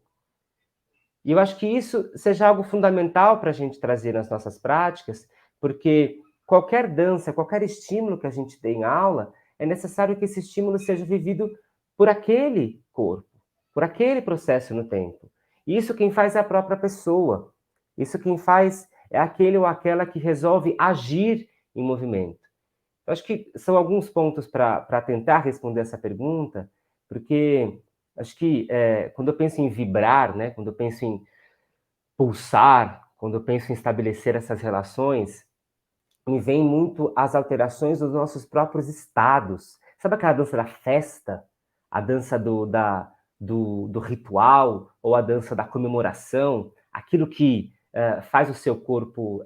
E eu acho que isso seja algo fundamental para a gente trazer nas nossas práticas, porque qualquer dança, qualquer estímulo que a gente dê em aula, é necessário que esse estímulo seja vivido por aquele corpo, por aquele processo no tempo. E isso quem faz é a própria pessoa. Isso quem faz é aquele ou aquela que resolve agir em movimento. Eu acho que são alguns pontos para tentar responder essa pergunta, porque acho que quando eu penso em vibrar, né, quando eu penso em pulsar, quando eu penso em estabelecer essas relações, me vem muito as alterações dos nossos próprios estados. Sabe aquela dança da festa? A dança do ritual, ou a dança da comemoração? Aquilo que faz o seu corpo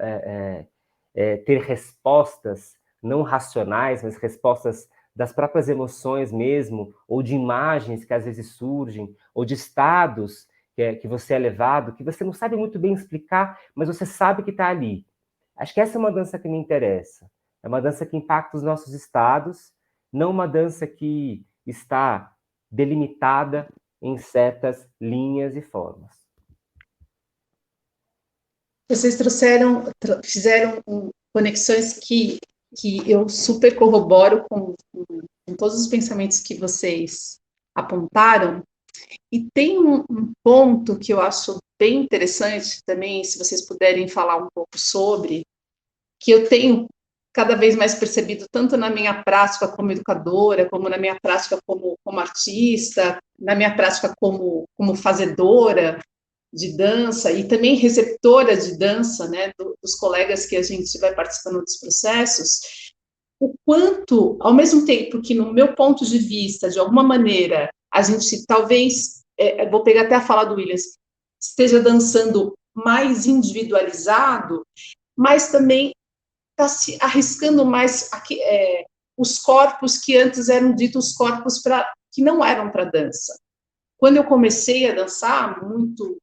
ter respostas não racionais, mas respostas das próprias emoções mesmo, ou de imagens que às vezes surgem, ou de estados que você é levado, que você não sabe muito bem explicar, mas você sabe que está ali. Acho que essa é uma dança que me interessa. É uma dança que impacta os nossos estados, não uma dança que está delimitada em certas linhas e formas. Vocês fizeram conexões que eu super corroboro com todos os pensamentos que vocês apontaram. E tem um ponto que eu acho bem interessante também, se vocês puderem falar um pouco sobre, que eu tenho cada vez mais percebido, tanto na minha prática como educadora, como na minha prática como artista, na minha prática como fazedora de dança e também receptora de dança, né, dos colegas que a gente vai participando dos processos, o quanto, ao mesmo tempo que, no meu ponto de vista, de alguma maneira, a gente talvez, vou pegar até a fala do Williams, esteja dançando mais individualizado, mas também está se arriscando mais os corpos que antes eram ditos corpos que não eram para dança. Quando eu comecei a dançar, muito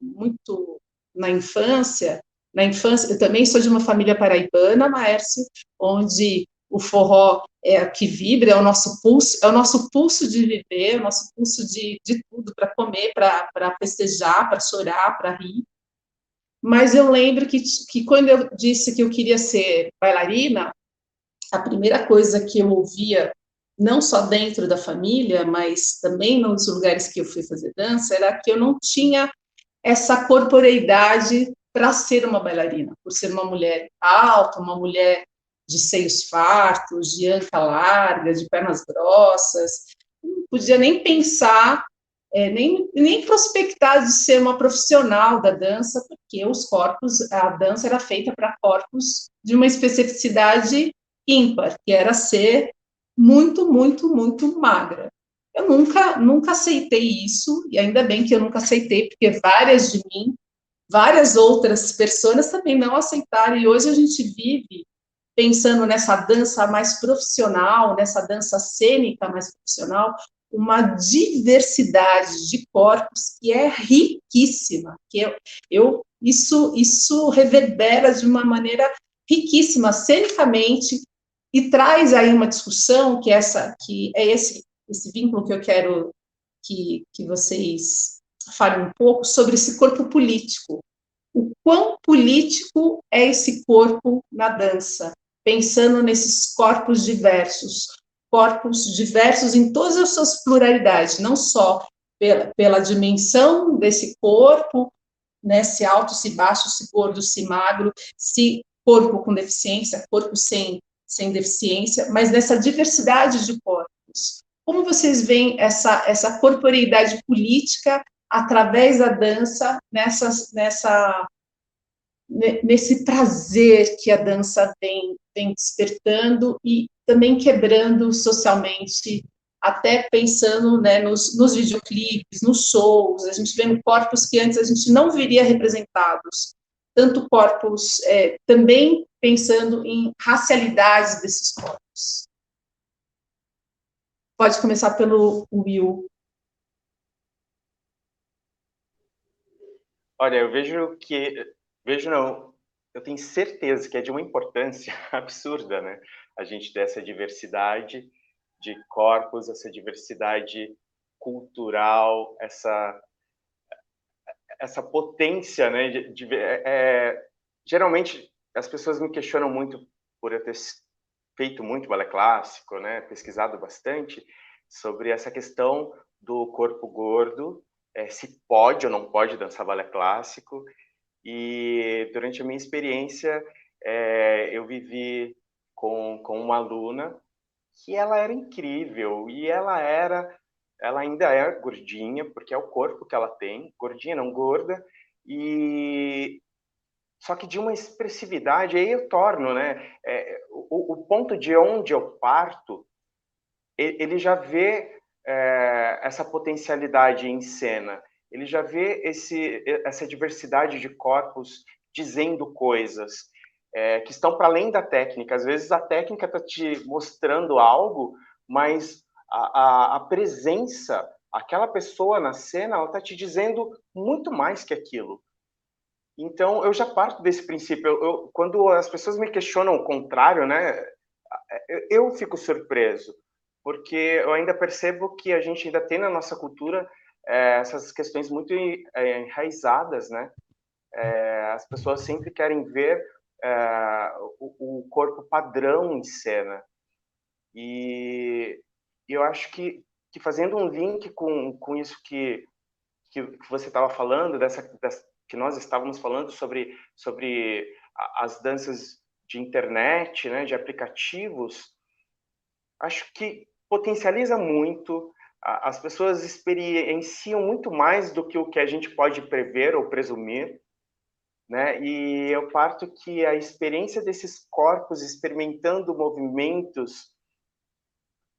na infância, eu também sou de uma família paraibana, Maércio, onde o forró é o que vibra, é o nosso pulso de viver, o nosso pulso de tudo, para comer, para festejar, para chorar, para rir. Mas eu lembro que quando eu disse que eu queria ser bailarina, a primeira coisa que eu ouvia, não só dentro da família, mas também nos lugares que eu fui fazer dança, era que eu não tinha essa corporeidade para ser uma bailarina, por ser uma mulher alta, uma mulher de seios fartos, de anca larga, de pernas grossas. Não podia nem pensar, nem prospectar de ser uma profissional da dança, porque a dança era feita para corpos de uma especificidade ímpar, que era ser muito, muito, muito magra. Eu nunca aceitei isso, e ainda bem que eu nunca aceitei, porque várias outras pessoas também não aceitaram, e hoje a gente vive pensando nessa dança mais profissional, nessa dança cênica mais profissional, uma diversidade de corpos que é riquíssima, isso reverbera de uma maneira riquíssima, cenicamente, e traz aí uma discussão que é esse vínculo que eu quero que vocês falem um pouco sobre esse corpo político. O quão político é esse corpo na dança, pensando nesses corpos diversos em todas as suas pluralidades, não só pela dimensão desse corpo, né, se alto, se baixo, se gordo, se magro, se corpo com deficiência, corpo sem deficiência, mas nessa diversidade de corpos. Como vocês veem essa corporeidade política através da dança, nesse prazer que a dança vem despertando e também quebrando socialmente, até pensando, né, nos videoclipes, nos shows, a gente vê corpos que antes a gente não viria representados, tanto corpos, também pensando em racialidades desses corpos. Pode começar pelo Will. Olha, eu tenho certeza que é de uma importância absurda, né? A gente ter essa diversidade de corpos, essa diversidade cultural, essa potência, né? Geralmente, as pessoas me questionam muito por eu ter feito muito balé clássico, né? Pesquisado bastante sobre essa questão do corpo gordo, se pode ou não pode dançar balé clássico. E durante a minha experiência, eu vivi com uma aluna que ela era incrível, e ela ainda é gordinha, porque é o corpo que ela tem, gordinha não gorda, e só que de uma expressividade, aí eu torno, né? O ponto de onde eu parto, ele já vê essa potencialidade em cena, ele já vê essa diversidade de corpos dizendo coisas que estão para além da técnica. Às vezes a técnica está te mostrando algo, mas a presença, aquela pessoa na cena, ela está te dizendo muito mais que aquilo. Então, eu já parto desse princípio. Quando as pessoas me questionam o contrário, né, eu fico surpreso, porque eu ainda percebo que a gente ainda tem na nossa cultura essas questões muito enraizadas, né? As pessoas sempre querem ver o corpo padrão em cena. E eu acho que fazendo um link com isso que você estava falando, que nós estávamos falando sobre as danças de internet, né, de aplicativos, acho que potencializa muito, as pessoas experienciam muito mais do que o que a gente pode prever ou presumir, né? E eu parto que a experiência desses corpos experimentando movimentos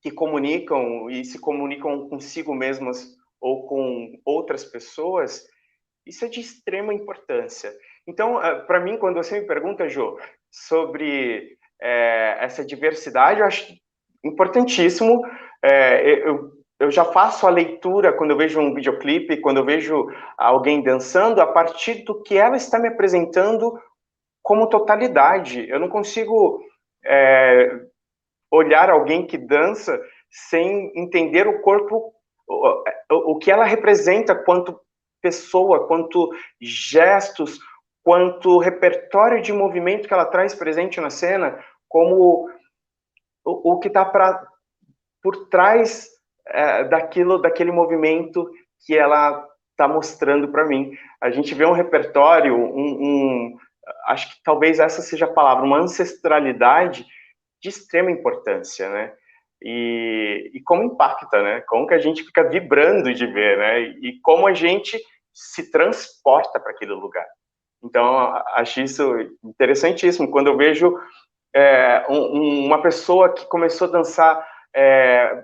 que comunicam e se comunicam consigo mesmas ou com outras pessoas, isso é de extrema importância. Então, para mim, quando você me pergunta, Jo, sobre essa diversidade, eu acho importantíssimo. Eu já faço a leitura quando eu vejo um videoclipe, quando eu vejo alguém dançando, a partir do que ela está me apresentando como totalidade. Eu não consigo olhar alguém que dança sem entender o corpo, o que ela representa quanto pessoa, quanto gestos, quanto repertório de movimento que ela traz presente na cena, como o que está por trás daquele movimento que ela está mostrando para mim. A gente vê um repertório, acho que talvez essa seja a palavra, uma ancestralidade de extrema importância, né? E como impacta, né? Como que a gente fica vibrando de ver, né? E como a gente se transporta para aquele lugar. Então, acho isso interessantíssimo. Quando eu vejo uma pessoa que começou a dançar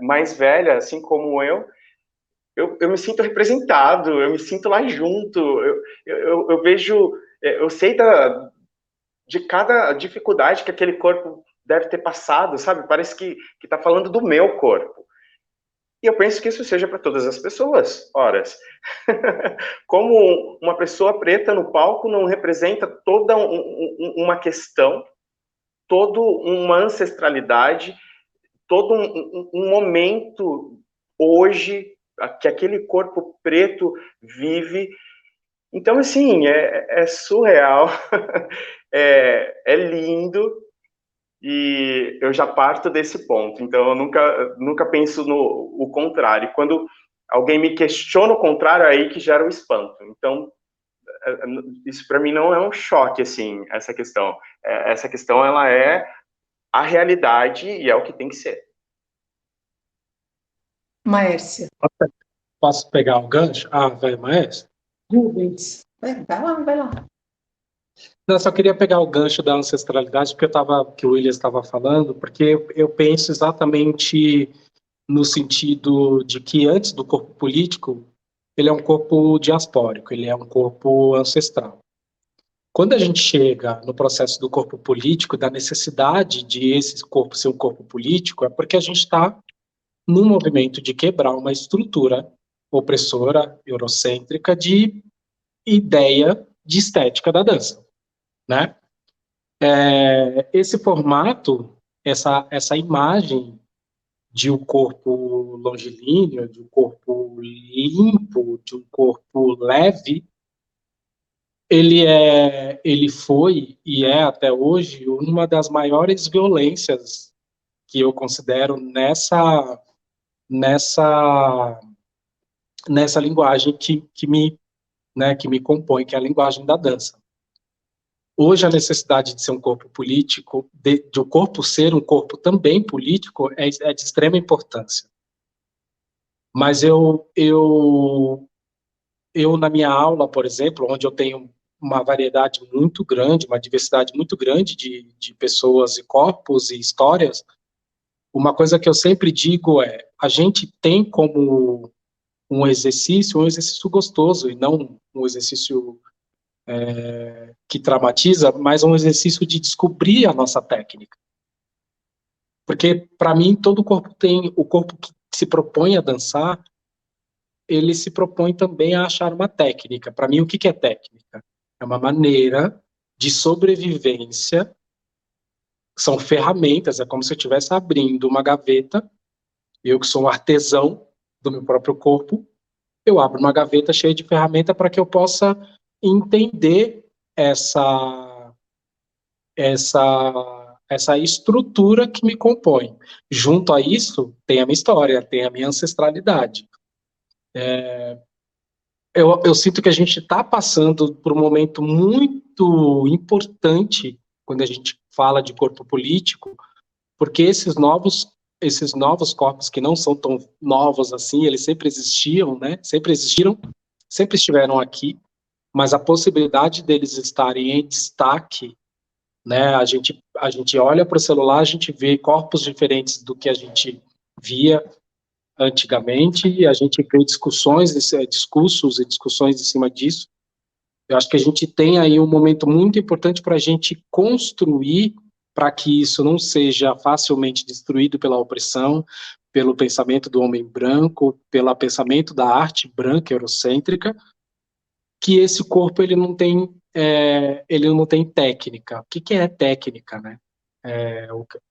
mais velha, assim como eu me sinto representado, eu me sinto lá junto, eu vejo, eu sei de cada dificuldade que aquele corpo deve ter passado, sabe? Parece que está falando do meu corpo. E eu penso que isso seja para todas as pessoas, horas. Como uma pessoa preta no palco não representa toda uma questão, toda uma ancestralidade, todo um momento hoje que aquele corpo preto vive. Então, assim, é surreal, é lindo, e eu já parto desse ponto. Então, eu nunca penso no contrário. Quando alguém me questiona o contrário, é aí que gera o espanto. Então, isso para mim não é um choque, assim, essa questão. Essa questão, ela é a realidade e é o que tem que ser. Maércia. Posso pegar o gancho? Vai, Maércia? Rubens. Vai lá. Não, só queria pegar o gancho da ancestralidade que o Williams estava falando, porque eu penso exatamente no sentido de que antes do corpo político, ele é um corpo diaspórico, ele é um corpo ancestral. Quando a gente chega no processo do corpo político, da necessidade de esse corpo ser um corpo político, é porque a gente está num movimento de quebrar uma estrutura opressora, eurocêntrica, de ideia de estética da dança, né? Esse formato, essa imagem de um corpo longilíneo, de um corpo limpo, de um corpo leve, ele foi e é até hoje uma das maiores violências que eu considero nessa linguagem que me compõe, que é a linguagem da dança. Hoje, a necessidade de ser um corpo político, de o corpo ser um corpo também político, é de extrema importância. Mas eu, na minha aula, por exemplo, onde eu tenho uma variedade muito grande, uma diversidade muito grande de pessoas e corpos e histórias, uma coisa que eu sempre digo é, a gente tem como um exercício gostoso, e não um exercício que traumatiza, mas um exercício de descobrir a nossa técnica. Porque, para mim, todo corpo o corpo que se propõe a dançar, ele se propõe também a achar uma técnica. Para mim, o que é técnica? É uma maneira de sobrevivência, são ferramentas, é como se eu estivesse abrindo uma gaveta, eu que sou um artesão do meu próprio corpo, eu abro uma gaveta cheia de ferramenta para que eu possa entender essa estrutura que me compõe. Junto a isso, tem a minha história, tem a minha ancestralidade. Eu sinto que a gente está passando por um momento muito importante quando a gente fala de corpo político, porque esses novos corpos que não são tão novos assim, eles sempre existiam, né? Sempre existiram, sempre estiveram aqui, mas a possibilidade deles estarem em destaque, né? A gente olha para o celular, a gente vê corpos diferentes do que a gente via antigamente, e a gente vê discursos e discussões em cima disso. Eu acho que a gente tem aí um momento muito importante para a gente construir para que isso não seja facilmente destruído pela opressão, pelo pensamento do homem branco, pelo pensamento da arte branca eurocêntrica, que esse corpo ele não tem técnica. O que é técnica, né?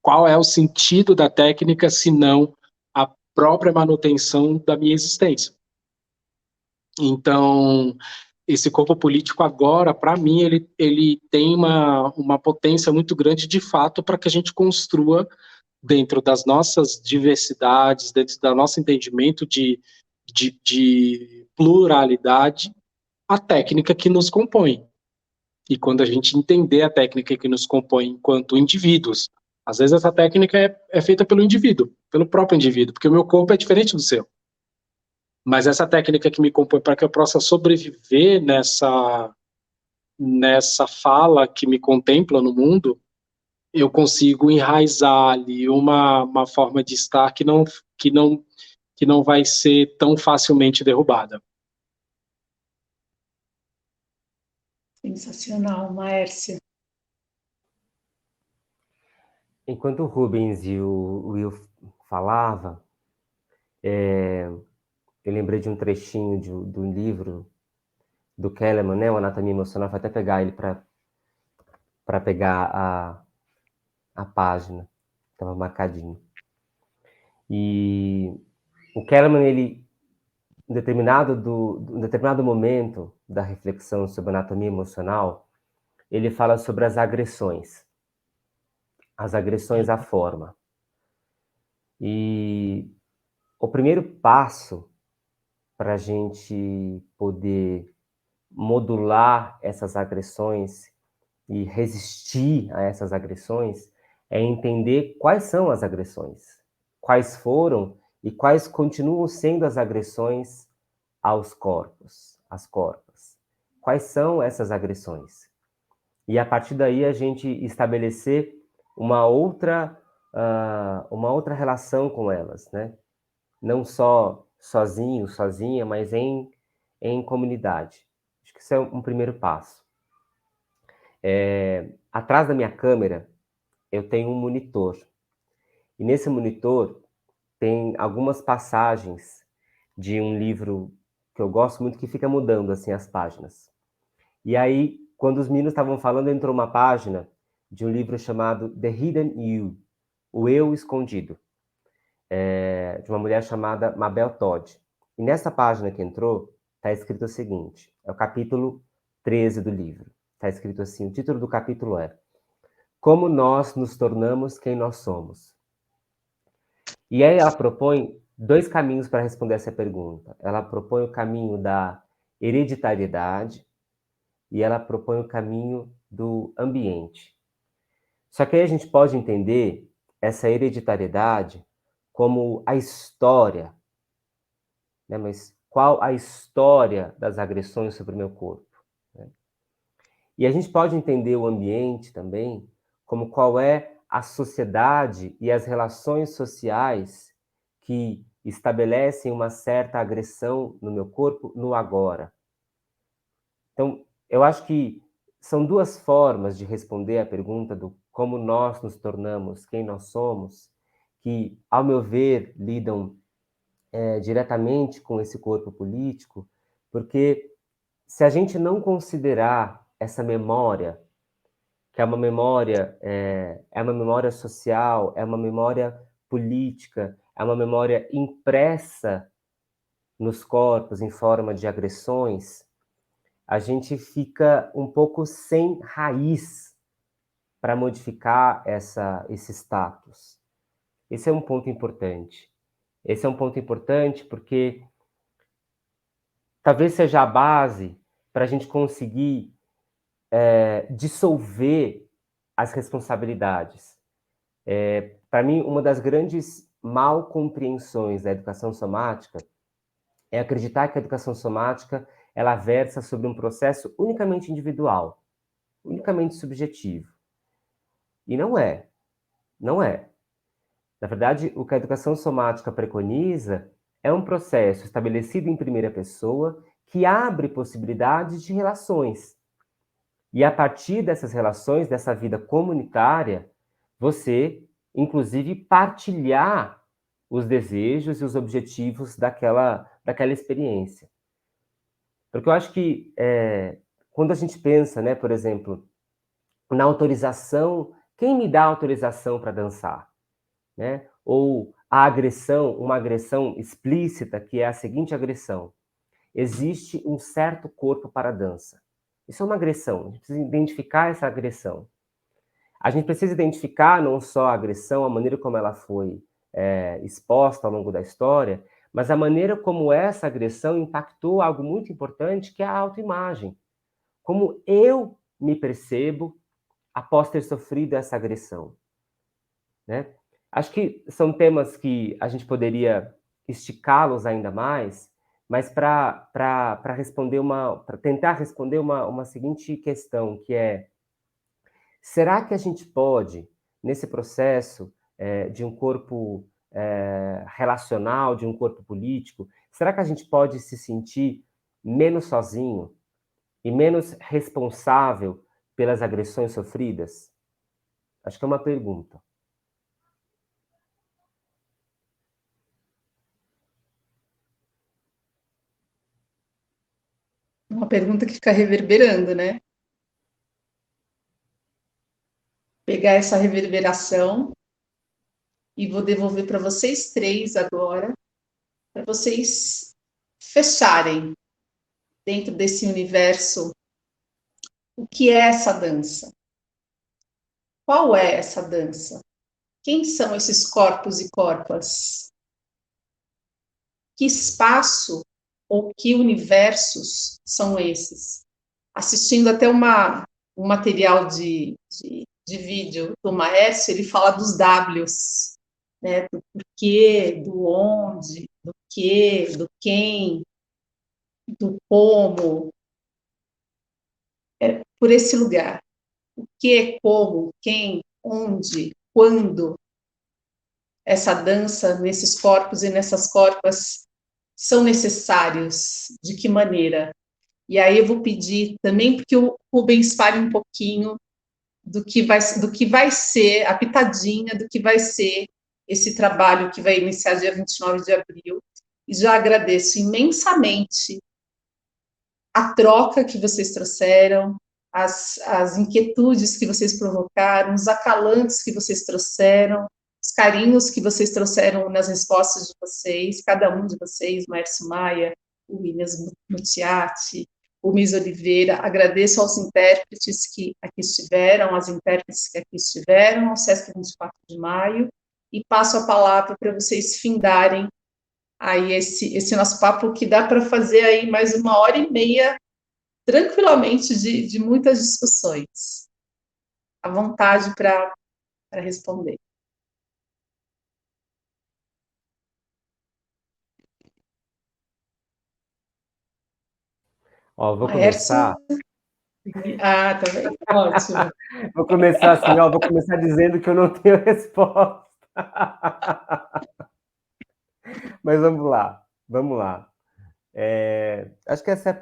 Qual é o sentido da técnica, se não a própria manutenção da minha existência? Então, esse corpo político agora, para mim, ele tem uma potência muito grande, de fato, para que a gente construa, dentro das nossas diversidades, dentro do nosso entendimento de pluralidade, a técnica que nos compõe. E quando a gente entender a técnica que nos compõe enquanto indivíduos, às vezes essa técnica é feita pelo indivíduo, pelo próprio indivíduo, porque o meu corpo é diferente do seu. Mas essa técnica que me compõe para que eu possa sobreviver nessa fala que me contempla no mundo, eu consigo enraizar ali uma forma de estar que não vai ser tão facilmente derrubada. Sensacional, Maércio. Enquanto o Rubens e o Will falava, eu lembrei de um trechinho do livro do Kahneman, né, o Anatomia Emocional. Vou até pegar ele para pegar a página, estava marcadinho. E o Kahneman, ele, em determinado momento da reflexão sobre anatomia emocional, ele fala sobre as agressões à forma. E o primeiro passo para a gente poder modular essas agressões e resistir a essas agressões é entender quais são as agressões, quais foram e quais continuam sendo as agressões aos corpos, às corpas. Quais são essas agressões? E a partir daí a gente estabelecer uma outra relação com elas, né? Não só sozinho, sozinha, mas em comunidade. Acho que isso é um primeiro passo. Atrás da minha câmera, eu tenho um monitor. E nesse monitor tem algumas passagens de um livro que eu gosto muito, que fica mudando assim as páginas. E aí, quando os meninos estavam falando, entrou uma página de um livro chamado The Hidden You, O Eu Escondido, de uma mulher chamada Mabel Todd. E nessa página que entrou, está escrito o seguinte, é o capítulo 13 do livro. Está escrito assim, o título do capítulo é Como Nós Nos Tornamos Quem Nós Somos. E aí ela propõe 2 caminhos para responder essa pergunta. Ela propõe o caminho da hereditariedade e ela propõe o caminho do ambiente. Só que aí a gente pode entender essa hereditariedade como a história, né? Mas qual a história das agressões sobre o meu corpo? Né? E a gente pode entender o ambiente também como qual é a sociedade e as relações sociais que estabelecem uma certa agressão no meu corpo no agora. Então, eu acho que são 2 formas de responder a pergunta do como nós nos tornamos quem nós somos, que, ao meu ver, lidam diretamente com esse corpo político, porque se a gente não considerar essa memória, que é uma memória social, é uma memória política, é uma memória impressa nos corpos em forma de agressões, a gente fica um pouco sem raiz para modificar esse status. Esse é um ponto importante. Esse é um ponto importante porque talvez seja a base para a gente conseguir dissolver as responsabilidades. Para mim, uma das grandes mal compreensões da educação somática é acreditar que a educação somática ela versa sobre um processo unicamente individual, unicamente subjetivo. E não é. Não é. Na verdade, o que a educação somática preconiza é um processo estabelecido em primeira pessoa que abre possibilidades de relações. E a partir dessas relações, dessa vida comunitária, você, inclusive, partilhar os desejos e os objetivos daquela experiência. Porque eu acho que quando a gente pensa, né, por exemplo, na autorização Quem me dá autorização para dançar? Né? Ou a agressão, uma agressão explícita, que é a seguinte agressão: existe um certo corpo para a dança. Isso é uma agressão, a gente precisa identificar essa agressão. A gente precisa identificar não só a agressão, a maneira como ela foi exposta ao longo da história, mas a maneira como essa agressão impactou algo muito importante, que é a autoimagem. Como eu me percebo após ter sofrido essa agressão, né? Acho que são temas que a gente poderia esticá-los ainda mais, mas para responder para tentar responder uma seguinte questão, que é: será que a gente pode, nesse processo de um corpo relacional, de um corpo político, será que a gente pode se sentir menos sozinho e menos responsável pelas agressões sofridas? Acho que é uma pergunta. Uma pergunta que fica reverberando, né? Pegar essa reverberação e vou devolver para vocês três agora, para vocês fecharem dentro desse universo o que é essa dança. Qual é essa dança? Quem são esses corpos e corpas? Que espaço ou que universos são esses? Assistindo até um material de vídeo do Maércio, ele fala dos Ws, né? Do porquê, do onde, do que, do quem, do como. É por esse lugar. O que, como, quem, onde, quando essa dança nesses corpos e nessas corpas são necessários, de que maneira. E aí eu vou pedir também, porque o Rubens fale um pouquinho do que vai ser, a pitadinha do que vai ser esse trabalho que vai iniciar dia 29 de abril. E já agradeço imensamente a troca que vocês trouxeram, as inquietudes que vocês provocaram, os acalantos que vocês trouxeram, os carinhos que vocês trouxeram nas respostas de vocês, cada um de vocês, Márcio Maia, o Williams Mutiati, o Miss Oliveira. Agradeço aos intérpretes que aqui estiveram, às intérpretes que aqui estiveram, ao Sesc 24 de Maio, e passo a palavra para vocês findarem aí esse nosso papo, que dá para fazer aí mais 1h30, tranquilamente, de muitas discussões. À vontade para responder. Ó, vou começar. Ah, tá bem. Ótimo. Vou começar assim, vou começar dizendo que eu não tenho resposta. Mas vamos lá. Acho que essa é a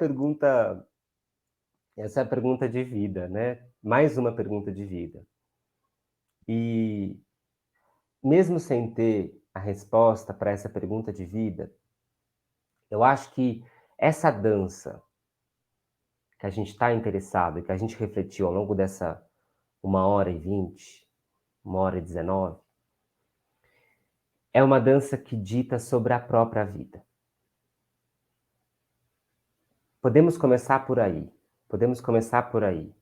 pergunta de vida, né? Mais uma pergunta de vida. E mesmo sem ter a resposta para essa pergunta de vida, eu acho que essa dança que a gente está interessado e que a gente refletiu ao longo dessa 1h20, 1h19, é uma dança que dita sobre a própria vida. Podemos começar por aí.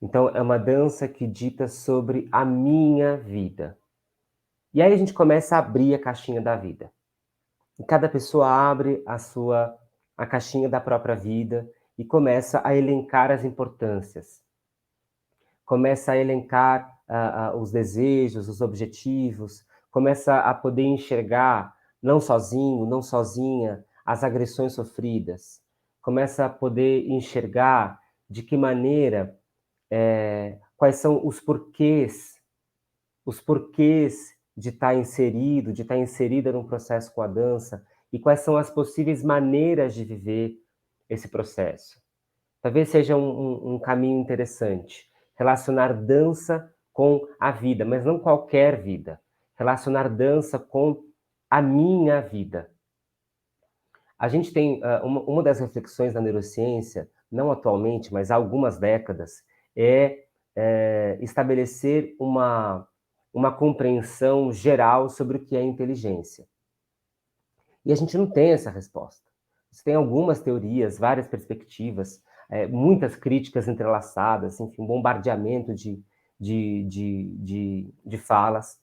Então, é uma dança que dita sobre a minha vida. E aí a gente começa a abrir a caixinha da vida. E cada pessoa abre a caixinha da própria vida e começa a elencar as importâncias. Começa a elencar os desejos, os objetivos, começa a poder enxergar, não sozinho, não sozinha, as agressões sofridas. Começa a poder enxergar de que maneira, quais são os porquês de estar inserido, de estar inserida num processo com a dança, e quais são as possíveis maneiras de viver esse processo. Talvez seja um caminho interessante, relacionar dança com a vida, mas não qualquer vida. Relacionar dança com a minha vida. A gente tem uma das reflexões da neurociência, não atualmente, mas há algumas décadas, estabelecer uma compreensão geral sobre o que é inteligência. E a gente não tem essa resposta. Você tem algumas teorias, várias perspectivas, muitas críticas entrelaçadas, enfim, um bombardeamento de falas.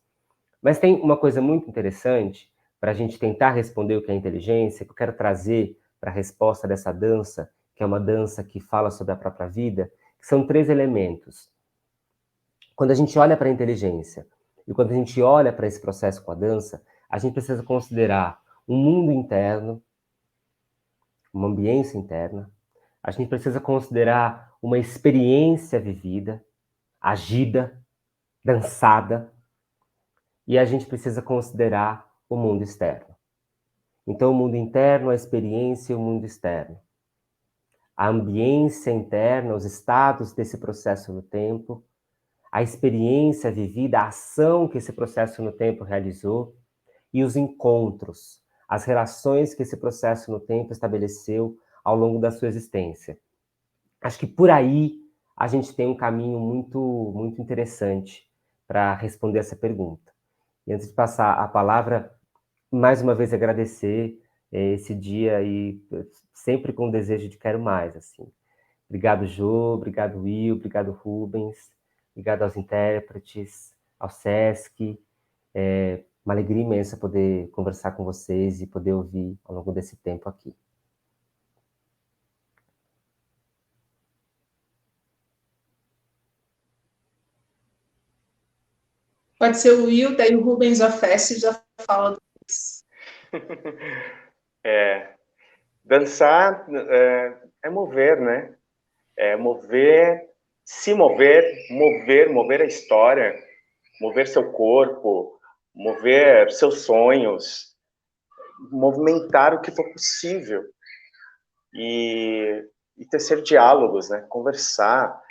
Mas tem uma coisa muito interessante para a gente tentar responder o que é inteligência, que eu quero trazer para a resposta dessa dança, que é uma dança que fala sobre a própria vida, que são 3 elementos. Quando a gente olha para a inteligência e quando a gente olha para esse processo com a dança, a gente precisa considerar um mundo interno, uma ambiência interna, a gente precisa considerar uma experiência vivida, agida, dançada, e a gente precisa considerar o mundo externo. Então, o mundo interno, a experiência e o mundo externo. A ambiência interna, os estados desse processo no tempo, a experiência vivida, a ação que esse processo no tempo realizou, e os encontros, as relações que esse processo no tempo estabeleceu ao longo da sua existência. Acho que por aí a gente tem um caminho muito interessante para responder essa pergunta. E antes de passar a palavra, mais uma vez agradecer esse dia e sempre com o desejo de quero mais, assim. Obrigado, Jô, obrigado, Will, obrigado, Rubens, obrigado aos intérpretes, ao Sesc. Uma alegria imensa poder conversar com vocês e poder ouvir ao longo desse tempo aqui. Pode ser o Will, daí o Rubens a Fest já fala depois. Dançar é mover, né? É mover, se mover, mover a história, mover seu corpo, mover seus sonhos, movimentar o que for possível e tecer diálogos, né? Conversar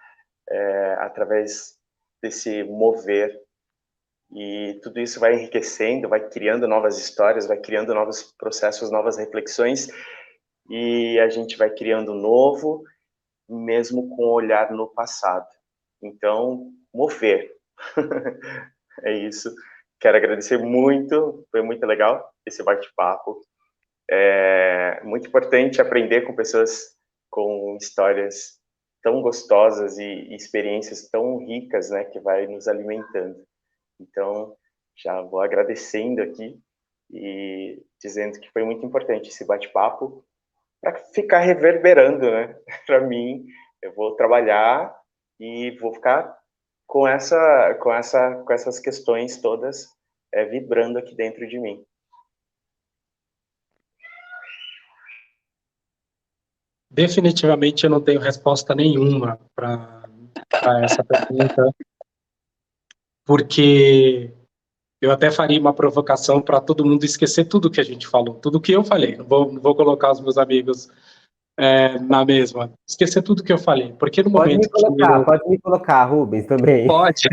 através desse mover. E tudo isso vai enriquecendo, vai criando novas histórias, vai criando novos processos, novas reflexões, e a gente vai criando novo, mesmo com o olhar no passado. Então, mover. É isso. Quero agradecer muito, foi muito legal esse bate-papo. É muito importante aprender com pessoas com histórias tão gostosas e experiências tão ricas, né, que vai nos alimentando. Então, já vou agradecendo aqui e dizendo que foi muito importante esse bate-papo para ficar reverberando, né? Para mim, eu vou trabalhar e vou ficar com essas questões todas vibrando aqui dentro de mim. Definitivamente eu não tenho resposta nenhuma para essa pergunta, porque eu até faria uma provocação para todo mundo esquecer tudo que a gente falou, tudo que eu falei. Não vou colocar os meus amigos na mesma. Esquecer tudo que eu falei, porque no momento Pode me colocar, Rubens, também. Pode.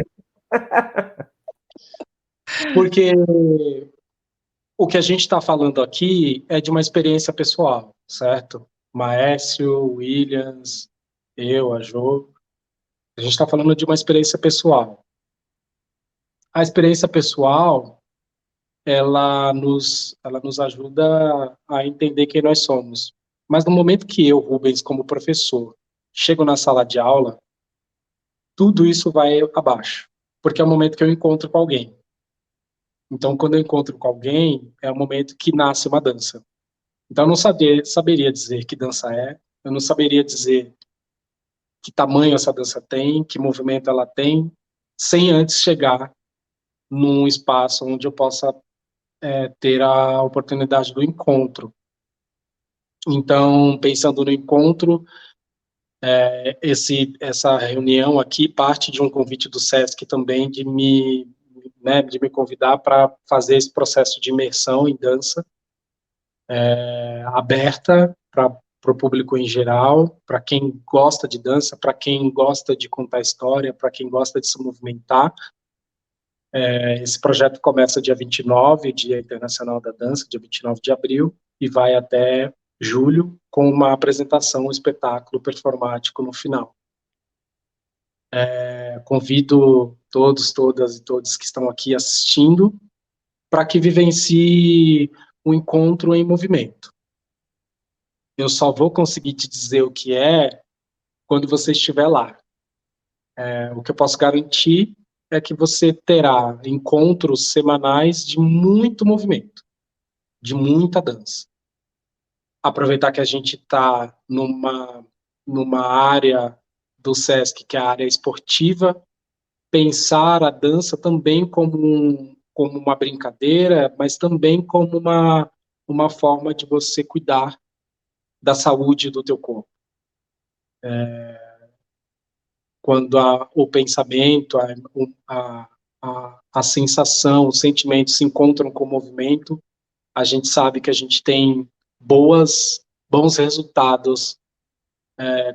Porque o que a gente está falando aqui é de uma experiência pessoal, certo? Maércio, Williams, eu, a Jo. A gente está falando de uma experiência pessoal. A experiência pessoal, ela nos ajuda a entender quem nós somos. Mas no momento que eu, Rubens, como professor, chego na sala de aula, tudo isso vai abaixo. Porque é o momento que eu encontro com alguém. Então, quando eu encontro com alguém, é o momento que nasce uma dança. Então, eu não saberia dizer que dança é, eu não saberia dizer que tamanho essa dança tem, que movimento ela tem, sem antes chegar num espaço onde eu possa ter a oportunidade do encontro. Então, pensando no encontro, essa reunião aqui parte de um convite do Sesc também de me convidar para fazer esse processo de imersão em dança aberta para o público em geral, para quem gosta de dança, para quem gosta de contar história, para quem gosta de se movimentar. Esse projeto começa dia 29, Dia Internacional da Dança, dia 29 de abril, e vai até julho, com uma apresentação, um espetáculo performático no final. Convido todos, todas e todos que estão aqui assistindo para que vivencie o encontro em movimento. Eu só vou conseguir te dizer o que é quando você estiver lá. O que eu posso garantir é que você terá encontros semanais de muito movimento, de muita dança. Aproveitar que a gente está numa área do SESC, que é a área esportiva, pensar a dança também como uma brincadeira, mas também como uma forma de você cuidar da saúde do teu corpo. Quando o pensamento, a sensação, os sentimentos se encontram com o movimento, a gente sabe que a gente tem bons resultados.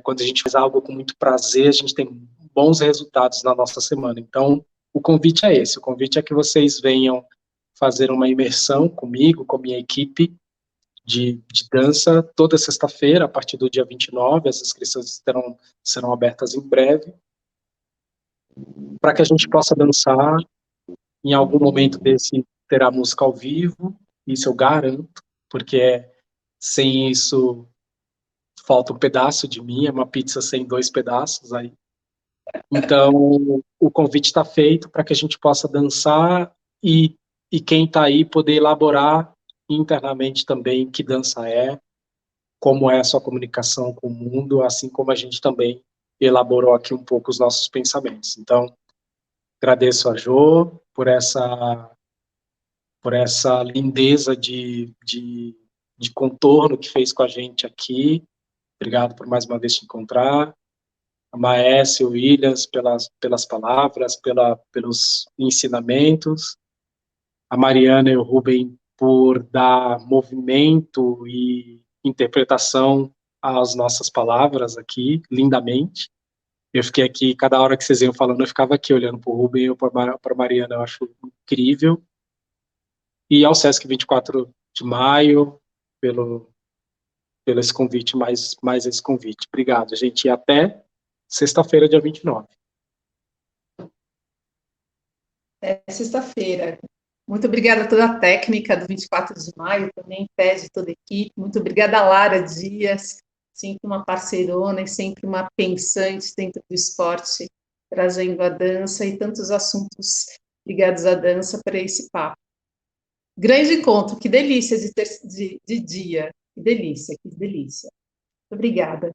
Quando a gente faz algo com muito prazer, a gente tem bons resultados na nossa semana. Então, o convite é esse. O convite é que vocês venham fazer uma imersão comigo, com a minha equipe de dança, toda sexta-feira, a partir do dia 29, as inscrições serão abertas em breve, para que a gente possa dançar. Em algum momento desse terá música ao vivo, isso eu garanto, porque sem isso falta um pedaço de mim, é uma pizza sem 2 pedaços aí. Então, o convite está feito para que a gente possa dançar e quem está aí poder elaborar internamente também que dança é, como é a sua comunicação com o mundo, assim como a gente também elaborou aqui um pouco os nossos pensamentos. Então, agradeço a Jo por essa lindeza de contorno que fez com a gente aqui. Obrigado por mais uma vez te encontrar. A Maécia, o Williams, pelas palavras, pelos ensinamentos. A Mariana e o Rubem por dar movimento e interpretação às nossas palavras aqui, lindamente. Eu fiquei aqui, cada hora que vocês iam falando, eu ficava aqui olhando para o Rubem e para a Mariana, eu acho incrível. E ao Sesc 24 de maio, pelo esse convite, mais esse convite. Obrigado, gente, e até sexta-feira, dia 29. Sexta-feira. Muito obrigada a toda a técnica do 24 de maio, também pede toda a equipe. Muito obrigada a Lara Dias, sempre uma parceirona e sempre uma pensante dentro do esporte, trazendo a dança e tantos assuntos ligados à dança para esse papo. Grande encontro, que delícia de dia, que delícia, que delícia. Obrigada.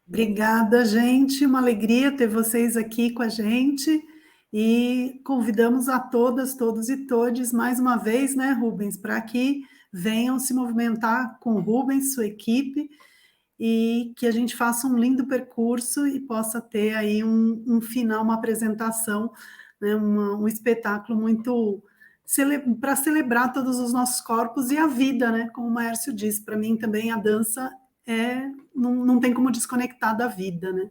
Obrigada, gente. Uma alegria ter vocês aqui com a gente. E convidamos a todas, todos e todes, mais uma vez, né, Rubens, para que venham se movimentar com o Rubens, sua equipe, e que a gente faça um lindo percurso e possa ter aí um final, uma apresentação, né, um espetáculo muito para celebrar todos os nossos corpos e a vida, né? Como o Márcio disse, para mim também a dança não tem como desconectar da vida, né?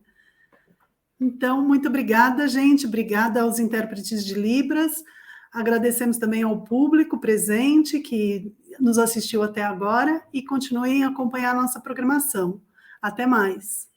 Então, muito obrigada, gente, obrigada aos intérpretes de Libras, agradecemos também ao público presente que nos assistiu até agora e continuem a acompanhar a nossa programação. Até mais.